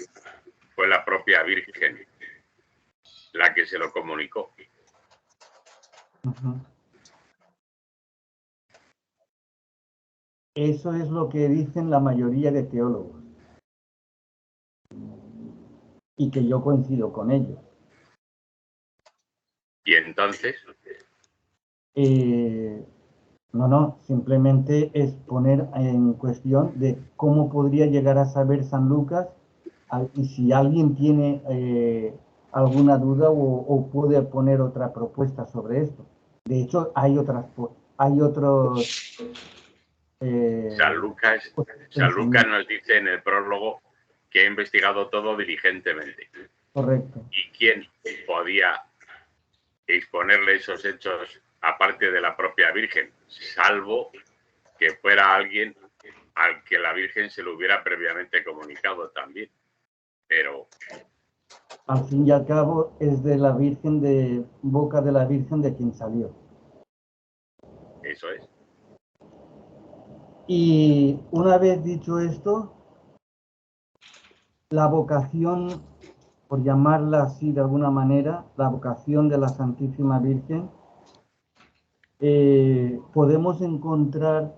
fue la propia Virgen la que se lo comunicó. Uh-huh. Eso es lo que dicen la mayoría de teólogos. Y que yo coincido con ellos. ¿Y entonces? No, simplemente es poner en cuestión de cómo podría llegar a saber San Lucas, y si alguien tiene alguna duda o puede poner otra propuesta sobre esto. De hecho, hay otros... San Lucas nos dice en el prólogo que ha investigado todo diligentemente. Correcto. ¿Y quién podía exponerle esos hechos aparte de la propia Virgen? Salvo que fuera alguien al que la Virgen se lo hubiera previamente comunicado también. Pero al fin y al cabo es de la Virgen, de boca de la Virgen de quien salió. Eso es. Y una vez dicho esto, la vocación, por llamarla así de alguna manera, la vocación de la Santísima Virgen, ¿podemos encontrar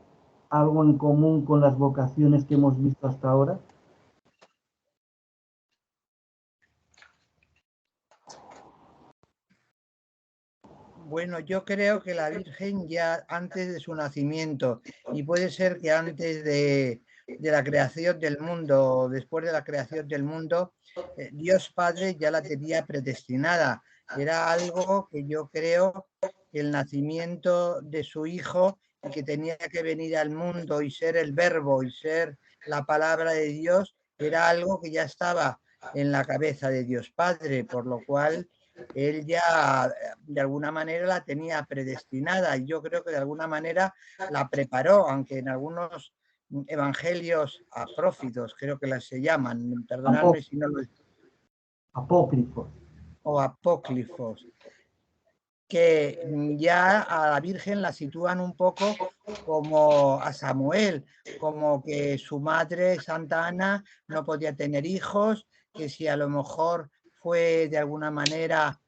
algo en común con las vocaciones que hemos visto hasta ahora? Bueno, yo creo que la Virgen ya antes de su nacimiento, y puede ser que antes de la creación del mundo, después de la creación del mundo, Dios Padre ya la tenía predestinada. Era algo que yo creo que el nacimiento de su Hijo, y que tenía que venir al mundo y ser el Verbo y ser la palabra de Dios, era algo que ya estaba en la cabeza de Dios Padre, por lo cual él ya de alguna manera la tenía predestinada, y yo creo que de alguna manera la preparó, aunque en algunos evangelios apócrifos, creo que se llaman, perdonadme si no lo... Apócrifos. O apócrifos, que ya a la Virgen la sitúan un poco como a Samuel, como que su madre, Santa Ana, no podía tener hijos, que si a lo mejor fue de alguna manera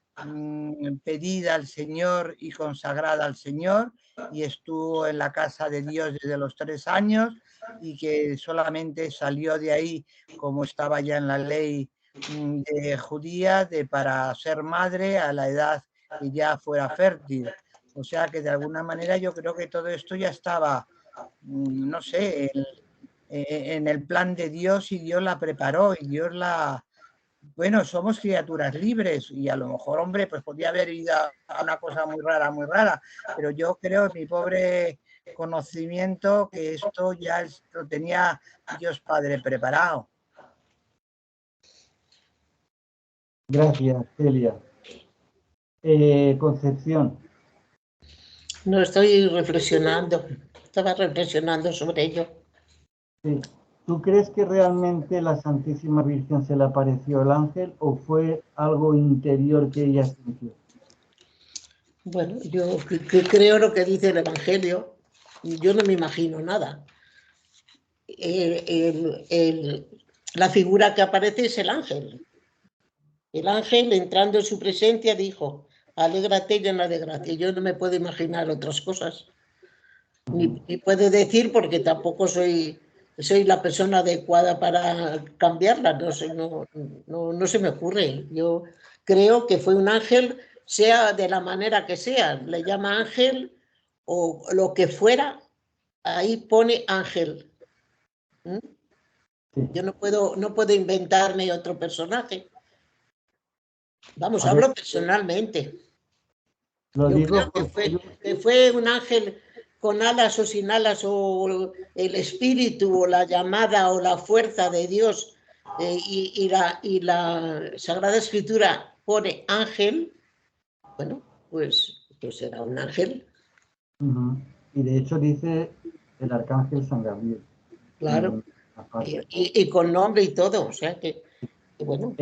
pedida al Señor y consagrada al Señor, y estuvo en la casa de Dios desde los 3 años, y que solamente salió de ahí, como estaba ya en la ley judía, para ser madre a la edad que ya fuera fértil. O sea que de alguna manera yo creo que todo esto ya estaba, no sé, en el plan de Dios, y Dios la preparó, y Dios la... Bueno, somos criaturas libres, y a lo mejor, hombre, pues podía haber ido a una cosa muy rara, pero yo creo, en mi pobre conocimiento, que esto ya lo tenía Dios Padre preparado. Gracias, Celia. Concepción. No, estoy reflexionando. Estaba reflexionando sobre ello. Sí. ¿Tú crees que realmente la Santísima Virgen se le apareció el ángel o fue algo interior que ella sintió? Bueno, yo creo lo que dice el Evangelio. Yo no me imagino nada. La figura que aparece es el ángel. El ángel, entrando en su presencia, dijo: alégrate llena de gracia. Yo no me puedo imaginar otras cosas. Ni puedo decir, porque tampoco soy la persona adecuada para cambiarla. No se me ocurre. Yo creo que fue un ángel, sea de la manera que sea. Le llama ángel o lo que fuera. Ahí pone ángel. Yo no puedo inventarme otro personaje. Vamos, hablo personalmente. Lo Yo digo creo que fue un ángel con alas o sin alas, o el espíritu o la llamada o la fuerza de Dios, y la Sagrada Escritura pone ángel. Bueno, pues era un ángel. Y de hecho dice el arcángel San Gabriel. Claro. Y con nombre y todo. O sea que bueno,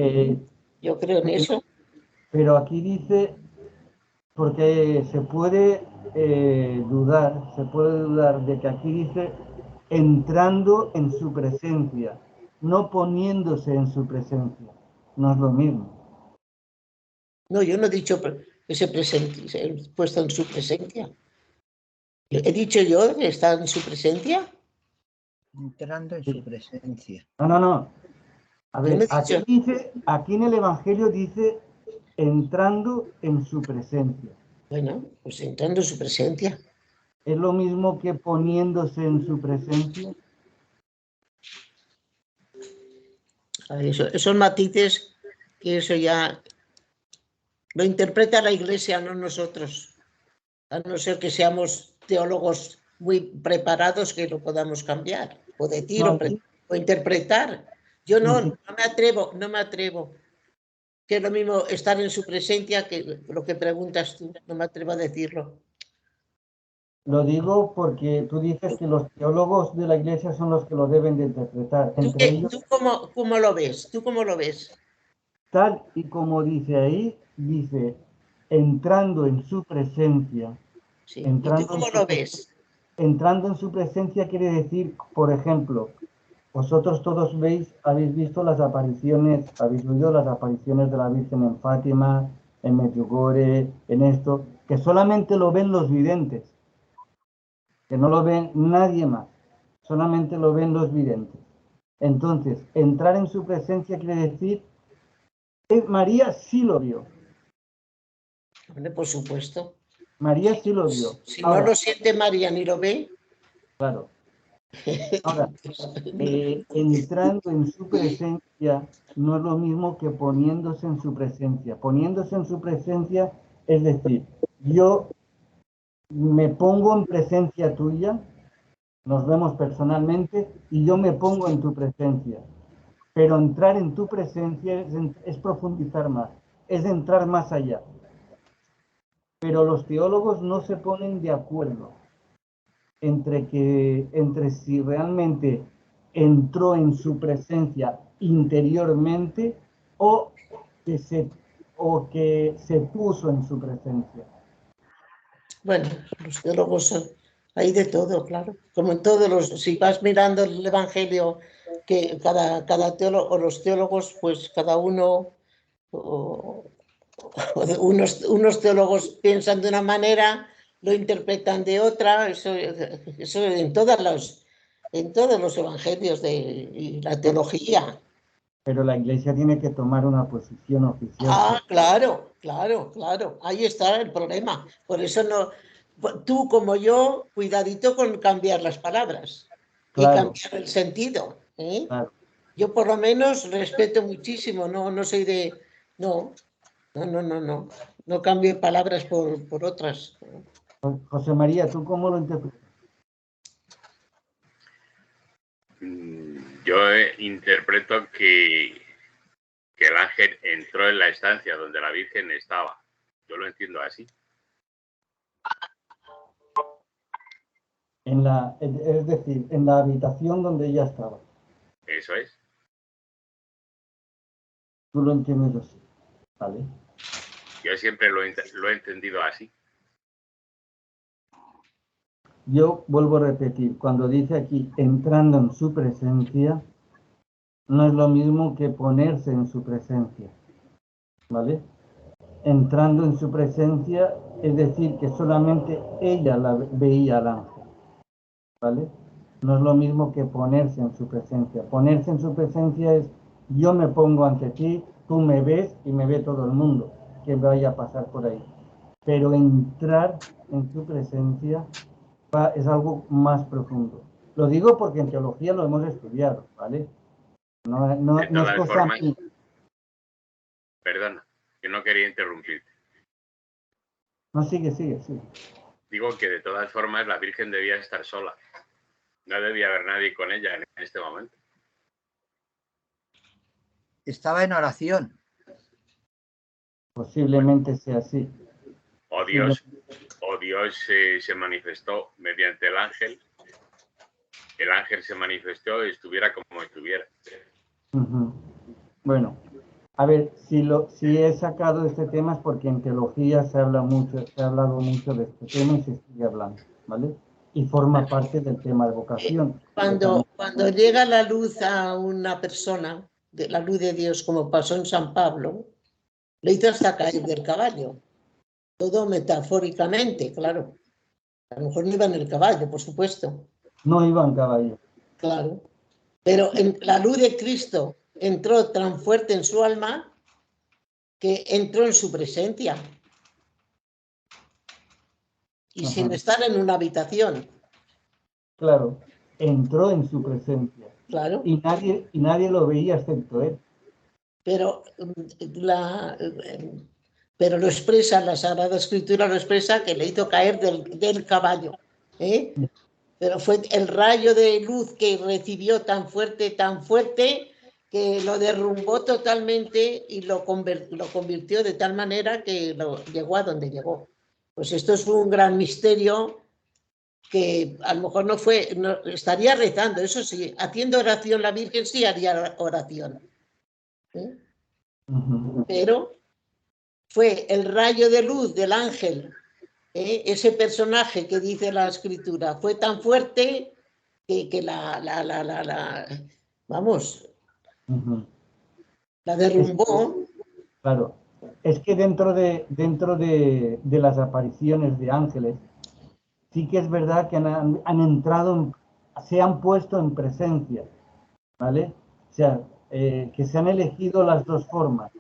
yo creo en eso. Pero aquí dice, porque se puede dudar de que aquí dice entrando en su presencia, no poniéndose en su presencia. No es lo mismo. No, yo no he dicho que se puesto en su presencia. ¿He dicho yo que está en su presencia? Entrando en su presencia. No. A ver, no aquí en el Evangelio dice entrando en su presencia. Bueno, pues entrando en su presencia. ¿Es lo mismo que poniéndose en su presencia? Esos matices, que eso ya lo interpreta la Iglesia, no nosotros. A no ser que seamos teólogos muy preparados, que lo podamos cambiar, o decir, o interpretar. Yo no me atrevo. Que es lo mismo estar en su presencia que lo que preguntas tú. No me atrevo a decirlo. Lo digo porque tú dices que los teólogos de la Iglesia son los que lo deben de interpretar. ¿Tú cómo lo ves? ¿Tú cómo lo ves? Tal y como dice ahí, dice entrando en su presencia. Sí. ¿Y tú cómo lo ves? Entrando en su presencia quiere decir, por ejemplo, vosotros todos habéis visto las apariciones, habéis oído las apariciones de la Virgen en Fátima, en Medjugorje, en esto, que solamente lo ven los videntes, que no lo ven nadie más, solamente lo ven los videntes. Entonces, entrar en su presencia quiere decir que María sí lo vio. Por supuesto. María sí lo vio. Si ahora, no lo siente María ni lo ve. Claro. Ahora, entrando en su presencia no es lo mismo que poniéndose en su presencia. Poniéndose en su presencia es decir, yo me pongo en presencia tuya, nos vemos personalmente y yo me pongo en tu presencia. Pero entrar en tu presencia es profundizar más, es entrar más allá. Pero los teólogos no se ponen de acuerdo entre si realmente entró en su presencia interiormente o que se puso en su presencia. Bueno, los teólogos hay de todo, claro. Como en todos los, si vas mirando el Evangelio, que cada teólogo, o los teólogos, pues cada uno Unos teólogos piensan de una manera, lo interpretan de otra, eso en todos los evangelios y la teología. Pero la Iglesia tiene que tomar una posición oficial. Ah, claro, claro, claro. Ahí está el problema. Por eso no, tú como yo, cuidadito con cambiar las palabras Claro. y cambiar el sentido. Claro. Yo por lo menos respeto muchísimo, no soy de... No cambio palabras por otras. José María, ¿tú cómo lo interpretas? Yo interpreto que el ángel entró en la estancia donde la Virgen estaba. Yo lo entiendo así. Es decir, en la habitación donde ella estaba. Eso es. Tú lo entiendes así, ¿vale? Yo siempre lo he entendido así. Yo vuelvo a repetir, cuando dice aquí entrando en su presencia, no es lo mismo que ponerse en su presencia, ¿vale? Entrando en su presencia, es decir, que solamente ella la veía al ángel, ¿vale? No es lo mismo que ponerse en su presencia. Ponerse en su presencia es yo me pongo ante ti, tú me ves y me ve todo el mundo que vaya a pasar por ahí. Pero entrar en su presencia es algo más profundo. Lo digo porque en teología lo hemos estudiado, ¿vale? No es cosa mía. Perdona, que no quería interrumpirte. No, sigue. Digo que de todas formas la Virgen debía estar sola. No debía haber nadie con ella en este momento. Estaba en oración. Posiblemente sea así. O Dios se manifestó mediante el ángel. El ángel se manifestó y estuviera como estuviera. Bueno, a ver, si he sacado este tema es porque en teología se ha hablado mucho de este tema y se sigue hablando, ¿vale? Y forma parte del tema de vocación. Cuando llega la luz a una persona, la luz de Dios, como pasó en San Pablo, le hizo hasta caer del caballo. Todo metafóricamente, claro. A lo mejor no iba en el caballo, por supuesto. No iba en caballo. Claro. Pero la luz de Cristo entró tan fuerte en su alma que entró en su presencia. Y sin estar en una habitación. Claro, entró en su presencia. Claro. Y nadie lo veía excepto él. Pero lo expresa, la Sagrada Escritura lo expresa, que le hizo caer del caballo. Pero fue el rayo de luz que recibió tan fuerte, que lo derrumbó totalmente y lo convirtió de tal manera que llegó a donde llegó. Pues esto es un gran misterio que a lo mejor estaría rezando, eso sí, haciendo oración la Virgen sí haría oración. Pero fue el rayo de luz del ángel, ese personaje que dice la Escritura, fue tan fuerte que la derrumbó. Claro, es que dentro de las apariciones de ángeles, sí que es verdad que han entrado, se han puesto en presencia, ¿vale? O sea, que se han elegido las dos formas.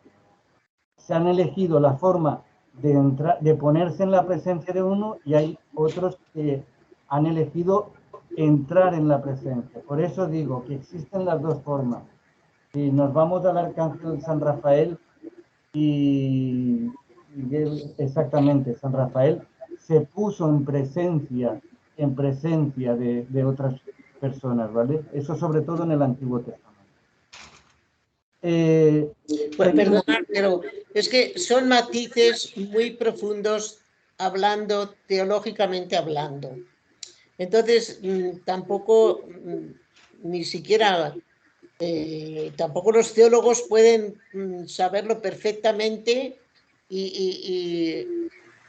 Se han elegido la forma de ponerse en la presencia de uno y hay otros que han elegido entrar en la presencia. Por eso digo que existen las dos formas. Si nos vamos al arcángel San Rafael exactamente, San Rafael se puso en presencia de otras personas, ¿vale? Eso sobre todo en el Antiguo Testamento. Pues perdonad, pero es que son matices muy profundos teológicamente hablando. Entonces, tampoco, ni siquiera, tampoco los teólogos pueden saberlo perfectamente,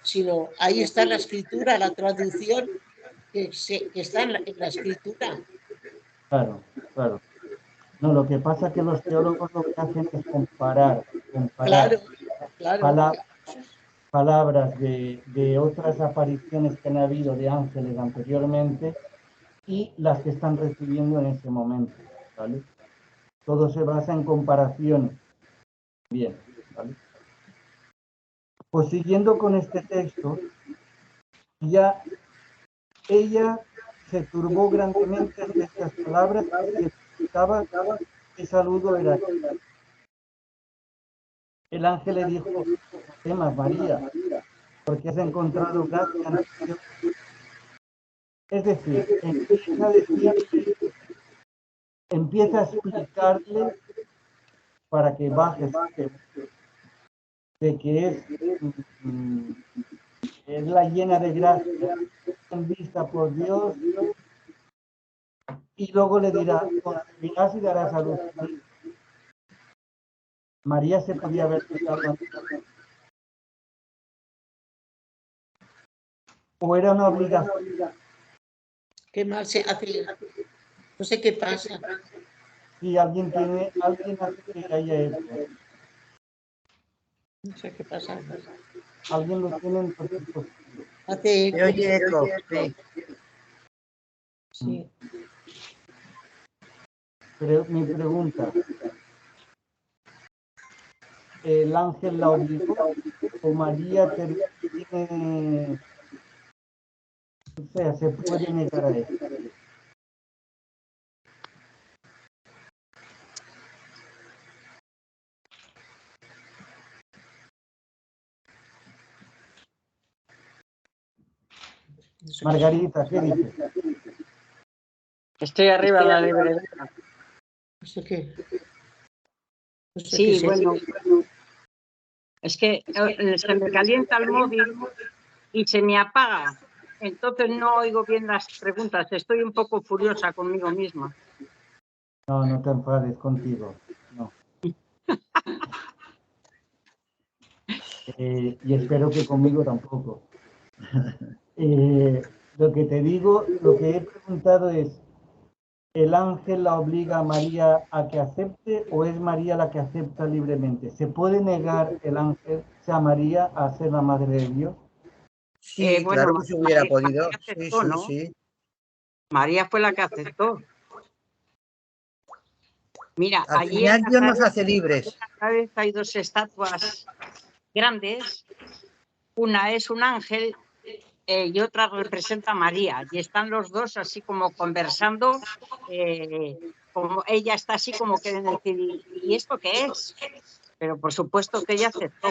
sino ahí está la Escritura, la traducción que está en la Escritura. Claro. No, lo que pasa es que los teólogos lo que hacen es comparar palabras de otras apariciones que han habido de ángeles anteriormente y las que están recibiendo en ese momento, ¿vale? Todo se basa en comparaciones. Bien, ¿vale? Pues siguiendo con este texto, ya ella se turbó grandemente ante estas palabras y se preguntaba qué saludo era aquel. El ángel le dijo: no temas, María, porque has encontrado gracia ante Dios. Es decir, empieza a explicarle para que bajes de que es la llena de gracia, vista por Dios, y luego le dirá: concebirás y darás a luz. María se podía haber quedado antes, o era una obligación. Qué mal se hace. No sé qué pasa. Si alguien hace que haya eco. No sé qué pasa. Alguien lo tiene en cualquier posición. Hace Se oye eco, sí. Sí. Pero mi pregunta: ¿el ángel la obligó o María tiene, o sea, se puede negar a eso? Margarita, ¿qué dices? Estoy arriba en la librería. No sé qué. No sé Sí, qué bueno. Es que se me calienta el móvil y se me apaga. Entonces no oigo bien las preguntas. Estoy un poco furiosa conmigo misma. No, no te enfades contigo. No. Y espero que conmigo tampoco. Lo que te digo, lo que he preguntado es: ¿el ángel la obliga a María a que acepte o es María la que acepta libremente? ¿Se puede negar el ángel, o sea, María, a ser la madre de Dios? Sí, Bueno, claro que se hubiera podido. María aceptó, Sí, sí, ¿no? sí. María fue la que aceptó. Mira, Al allí final en Dios nos hace libres. Nazaret hay dos estatuas grandes. Una es un ángel y otra representa a María. Y están los dos así como conversando. Como ella está así como quieren decir, ¿y esto qué es? Pero por supuesto que ella aceptó.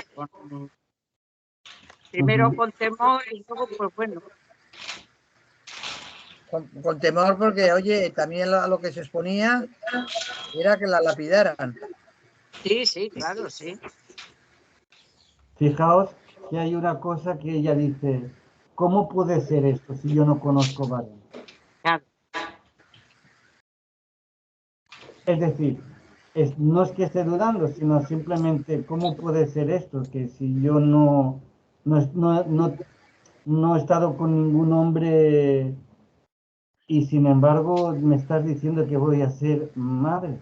Primero con temor y luego, pues bueno. Con temor porque, oye, también lo que se exponía era que la lapidaran. Sí, sí, claro, sí. Fijaos que hay una cosa que ella dice: ¿cómo puede ser esto si yo no conozco varón? Claro. Es decir, no es que esté dudando, sino simplemente, ¿cómo puede ser esto? Que si yo no he estado con ningún hombre y sin embargo me estás diciendo que voy a ser madre.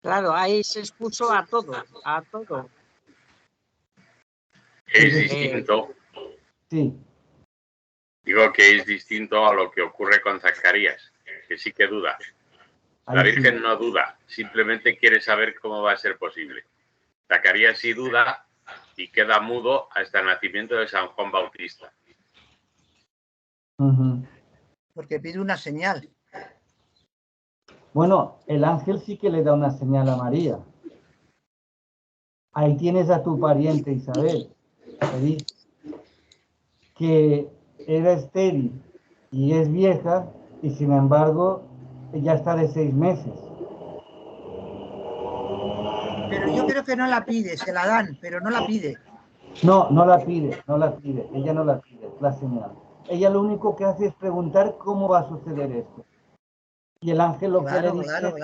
Claro, ahí se expuso a todo, a todo. Es distinto. Sí. Digo que es distinto a lo que ocurre con Zacarías, que sí que duda. La Virgen no duda, simplemente quiere saber cómo va a ser posible. Zacarías sí duda y queda mudo hasta el nacimiento de San Juan Bautista. Porque pide una señal. Bueno, el ángel sí que le da una señal a María. Ahí tienes a tu pariente Isabel, que dice que era estéril y es vieja y sin embargo ya está de 6 meses. Pero yo creo que no la pide, se la dan, pero no la pide. No, no la pide, ella no la pide, es la señal. Ella lo único que hace es preguntar cómo va a suceder esto. Y el ángel lo que le dice es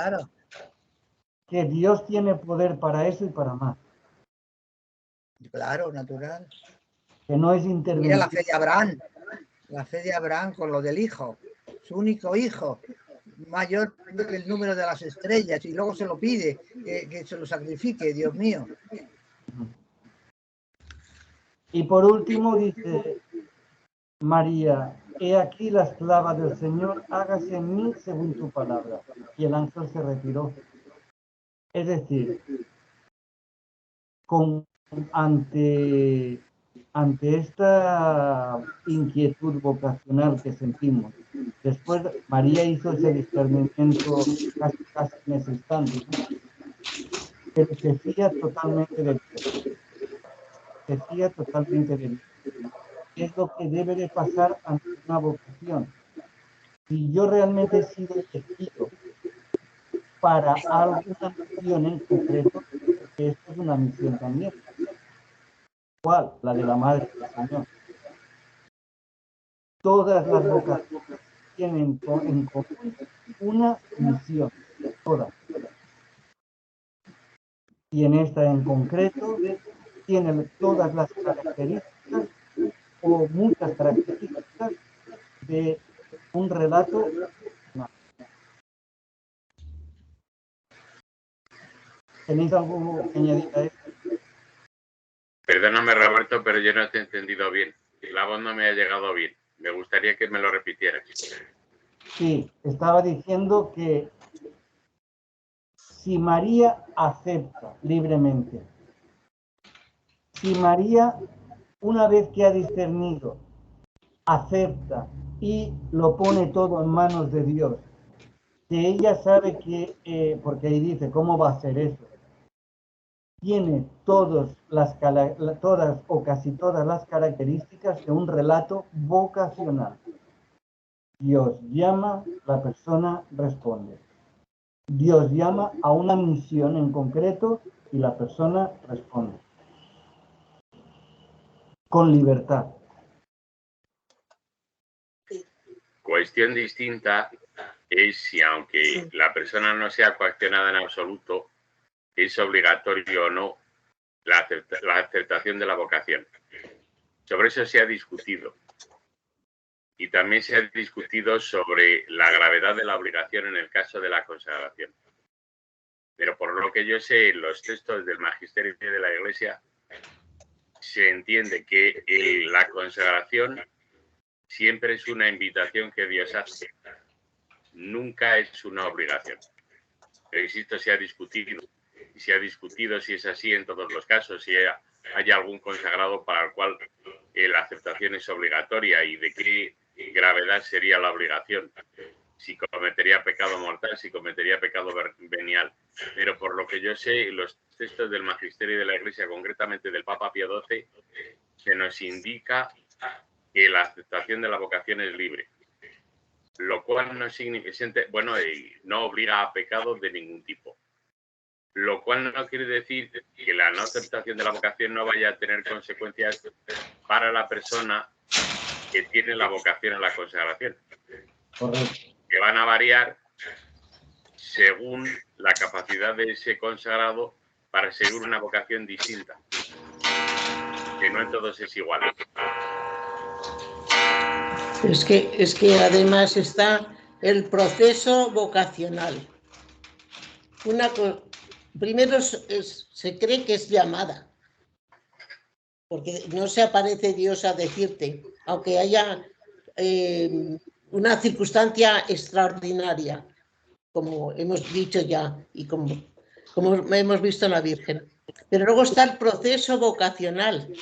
que Dios tiene poder para eso y para más. Claro, natural. Que no es intervención. Mira la fe de Abraham. La fe de Abraham con lo del hijo. Su único hijo. Mayor que el número de las estrellas. Y luego se lo pide. Que se lo sacrifique, Dios mío. Y por último dice María, he aquí la esclava del Señor, hágase en mí según tu palabra. Y el ángel se retiró. Es decir, ante esta inquietud vocacional que sentimos, después María hizo ese discernimiento casi en ese instante, ¿no? Pero se fía totalmente de Dios. Se fía totalmente de Dios. Es lo que debe de pasar ante una vocación. Si yo realmente he sido elegido para alguna misión en concreto, porque esto es una misión también. ¿Cuál? La de la Madre del Señor. Todas las vocaciones tienen en común una misión, todas. Y en esta en concreto tiene todas las características o muchas características de un relato. ¿Tenéis algo que añadir a esto? Perdóname, Roberto, pero yo no te he entendido bien. La voz no me ha llegado bien. Me gustaría que me lo repitieras. Sí, estaba diciendo que si María acepta libremente, si María, una vez que ha discernido, acepta y lo pone todo en manos de Dios, que ella sabe que, porque ahí dice, ¿cómo va a ser eso? Tiene todas o casi todas las características de un relato vocacional. Dios llama, la persona responde. Dios llama a una misión en concreto y la persona responde. Con libertad. Cuestión distinta es si, aunque la persona no sea coaccionada en absoluto, es obligatorio o no la aceptación de la vocación. Sobre eso se ha discutido. Y también se ha discutido sobre la gravedad de la obligación en el caso de la consagración. Pero por lo que yo sé, en los textos del Magisterio de la Iglesia se entiende que la consagración siempre es una invitación que Dios hace. Nunca es una obligación. Pero insisto, se ha discutido. Y se ha discutido si es así en todos los casos, si hay algún consagrado para el cual la aceptación es obligatoria y de qué gravedad sería la obligación. Si cometería pecado mortal, si cometería pecado venial. Pero por lo que yo sé, los textos del Magisterio de la Iglesia, concretamente del Papa Pío XII, se nos indica que la aceptación de la vocación es libre. Lo cual no significa, bueno, no obliga a pecado de ningún tipo. Lo cual no quiere decir que la no aceptación de la vocación no vaya a tener consecuencias para la persona que tiene la vocación a la consagración. Correcto. Que van a variar según la capacidad de ese consagrado para seguir una vocación distinta. Que no en todos es igual. Es que además está el proceso vocacional. Primero se cree que es llamada, porque no se aparece Dios a decirte, aunque haya una circunstancia extraordinaria, como hemos dicho ya y como hemos visto en la Virgen. Pero luego está el proceso vocacional.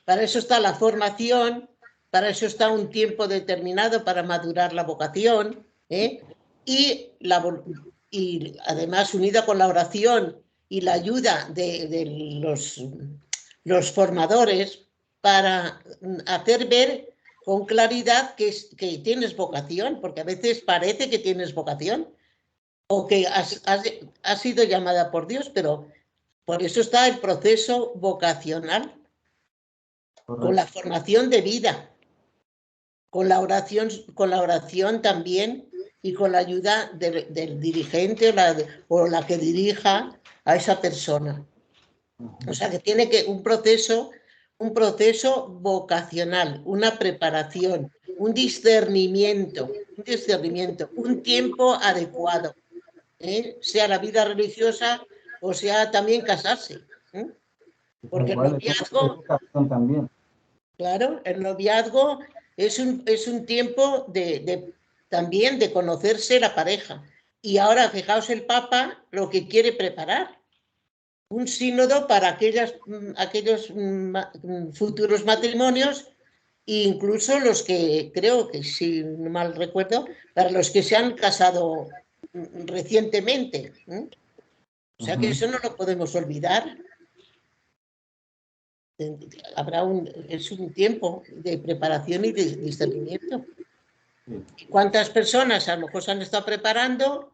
Para eso está la formación, para eso está un tiempo determinado para madurar la vocación, y además unida con la oración y la ayuda de los formadores para hacer ver con claridad que tienes vocación, porque a veces parece que tienes vocación o que has sido llamada por Dios, pero por eso está el proceso vocacional. Correcto. Con la formación de vida, con la oración también y con la ayuda del dirigente o la que dirija a esa persona. O sea que tiene que un proceso vocacional, una preparación, un discernimiento, un tiempo adecuado, sea la vida religiosa o sea también casarse. Porque el noviazgo también. Claro, el noviazgo es un tiempo también de conocerse la pareja. Y ahora, fijaos el Papa lo que quiere preparar. Un sínodo para aquellos futuros matrimonios, e incluso los que, creo que si no mal recuerdo, para los que se han casado recientemente. O sea que eso no lo podemos olvidar. Es un tiempo de preparación y de discernimiento. ¿Cuántas personas a lo mejor se han estado preparando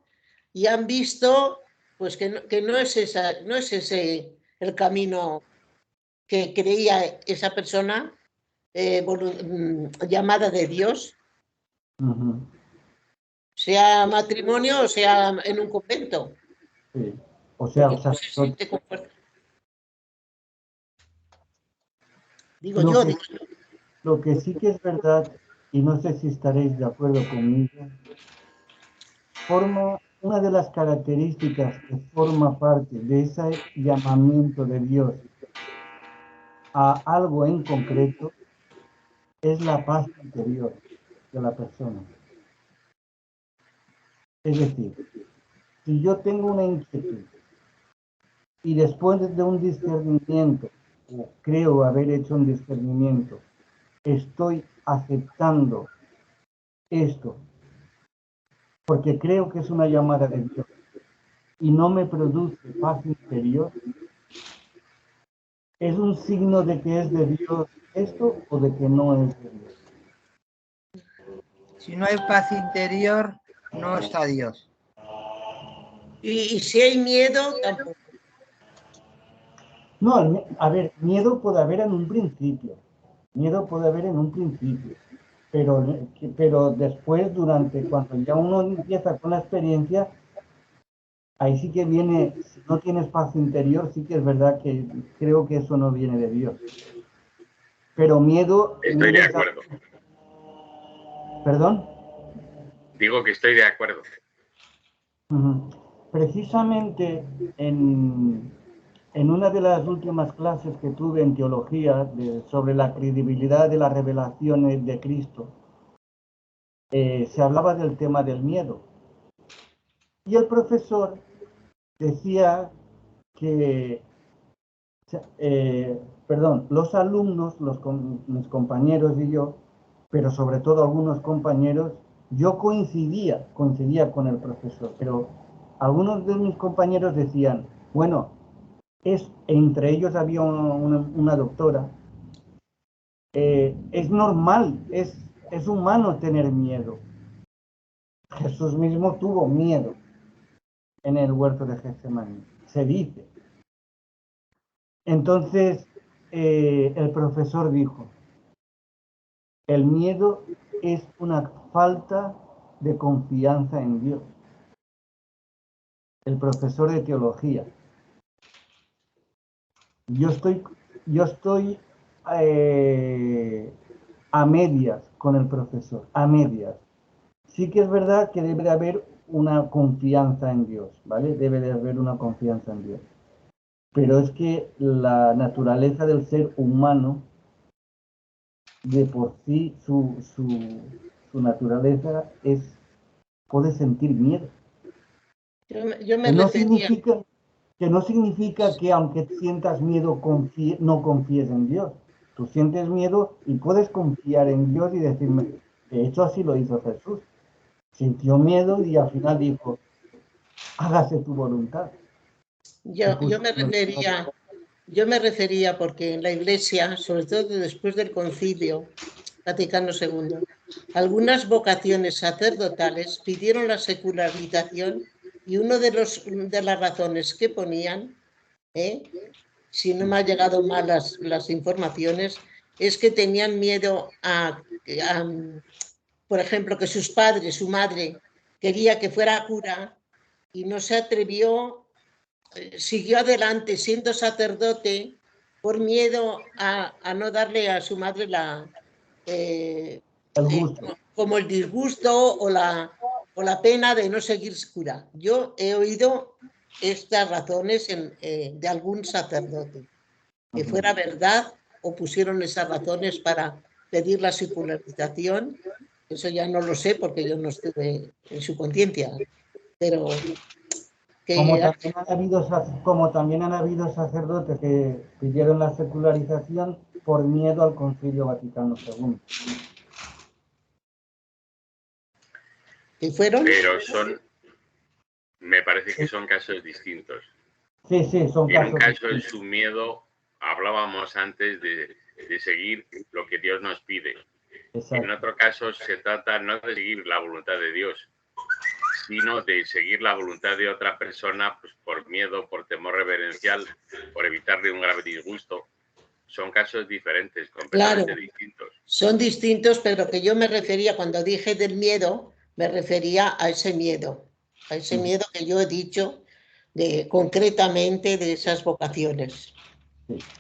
y han visto pues que no es ese el camino que creía esa persona llamada de Dios? Sea matrimonio o sea en un convento. Sí. O sea, digo yo. Lo que sí que es verdad, y no sé si estaréis de acuerdo conmigo, una de las características que forma parte de ese llamamiento de Dios a algo en concreto es la paz interior de la persona. Es decir, si yo tengo una inquietud y después de un discernimiento, o creo haber hecho un discernimiento, estoy aceptando esto porque creo que es una llamada de Dios y no me produce paz interior, ¿es un signo de que es de Dios esto o de que no es de Dios? Si no hay paz interior, no está Dios. Y si hay miedo, tampoco. No, a ver, miedo puede haber en un principio. Miedo puede haber en un principio. Pero después, cuando ya uno empieza con la experiencia, ahí sí que viene, si no tienes paz interior, sí que es verdad que creo que eso no viene de Dios. Pero miedo... Estoy de acuerdo. ¿Perdón? Digo que estoy de acuerdo. Precisamente en una de las últimas clases que tuve en teología sobre la credibilidad de las revelaciones de Cristo, se hablaba del tema del miedo. Y el profesor decía que, los alumnos, mis compañeros y yo, pero sobre todo algunos compañeros, yo coincidía con el profesor, pero algunos de mis compañeros decían, bueno, entre ellos había una doctora, es normal, es humano tener miedo. Jesús mismo tuvo miedo en el huerto de Getsemaní, se dice. Entonces, el profesor dijo, el miedo es una falta de confianza en Dios. El profesor de teología. Yo estoy a medias con el profesor, a medias. Sí que es verdad que debe de haber una confianza en Dios, ¿vale? Debe de haber una confianza en Dios. Pero es que la naturaleza del ser humano, de por sí, su naturaleza puede sentir miedo. Yo me refería... Que no significa que aunque sientas miedo no confíes en Dios. Tú sientes miedo y puedes confiar en Dios y decirme, de hecho así lo hizo Jesús. Sintió miedo y al final dijo, hágase tu voluntad. Yo me refería porque en la Iglesia, sobre todo después del Concilio Vaticano II, algunas vocaciones sacerdotales pidieron la secularización y una de las razones que ponían, si no me han llegado mal las informaciones, es que tenían miedo por ejemplo, que sus padres, su madre, quería que fuera cura y no se atrevió, siguió adelante siendo sacerdote por miedo a no darle a su madre como el disgusto o la pena de no seguir cura. Yo he oído estas razones de algún sacerdote, que fuera verdad o pusieron esas razones para pedir la secularización. Eso ya no lo sé porque yo no estuve en su conciencia, pero que... Como también han habido sacerdotes que pidieron la secularización por miedo al Concilio Vaticano II. ¿Y fueron? Pero me parece que son casos distintos. Sí, son casos. En un caso es su miedo, hablábamos antes de seguir lo que Dios nos pide. Exacto. En otro caso se trata no de seguir la voluntad de Dios, sino de seguir la voluntad de otra persona, pues por miedo, por temor reverencial, por evitarle un grave disgusto. Son casos diferentes, completamente distintos. Son distintos, pero que yo me refería, cuando dije del miedo, me refería a ese miedo que yo he dicho concretamente de esas vocaciones,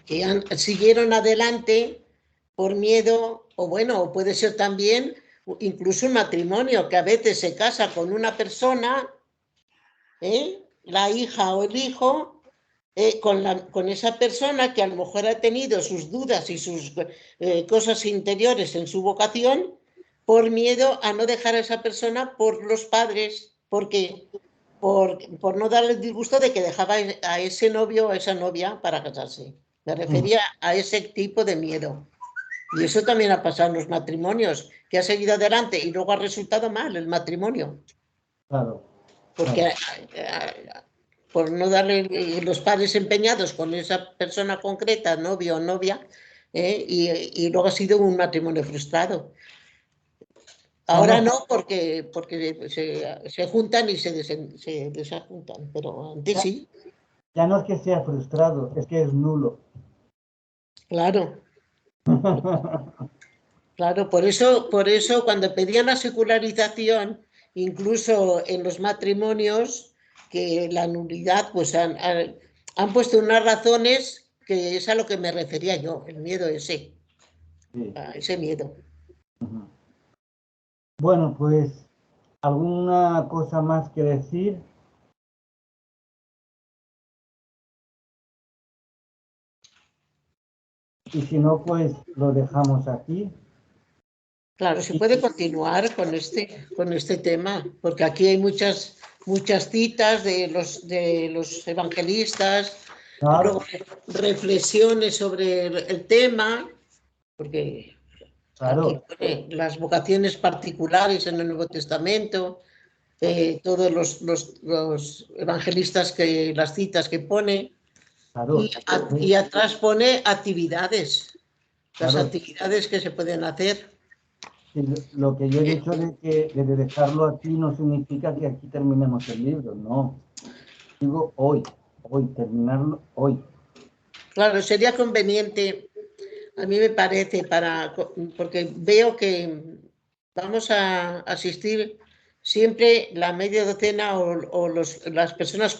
que siguieron adelante por miedo, o bueno, o puede ser también incluso un matrimonio, que a veces se casa con una persona, la hija o el hijo, con esa persona que a lo mejor ha tenido sus dudas y sus cosas interiores en su vocación, por miedo a no dejar a esa persona por los padres, porque por no darle el disgusto de que dejaba a ese novio o a esa novia para casarse. Me refería a ese tipo de miedo. Y eso también ha pasado en los matrimonios, que ha seguido adelante y luego ha resultado mal el matrimonio. Claro. Porque por no darle los padres empeñados con esa persona concreta, novio o novia, y luego ha sido un matrimonio frustrado. Ahora no, porque se juntan y se desajuntan, pero antes sí. Ya no es que sea frustrado, es que es nulo. Claro. Claro, por eso cuando pedían la secularización, incluso en los matrimonios, que la nulidad, pues han puesto unas razones que es a lo que me refería yo, el miedo ese, a ese miedo. Bueno, pues, ¿alguna cosa más que decir? Y si no, pues lo dejamos aquí. Claro, se puede continuar con este tema, porque aquí hay muchas citas de los evangelistas, luego reflexiones sobre el tema, porque aquí pone las vocaciones particulares en el Nuevo Testamento, todos los evangelistas, las citas que pone, y atrás pone actividades, las actividades que se pueden hacer. Lo que yo he dicho de dejarlo aquí no significa que aquí terminemos el libro, no. Digo hoy, terminarlo hoy. Claro, sería conveniente, a mí me parece, porque veo que vamos a asistir siempre la media docena o las personas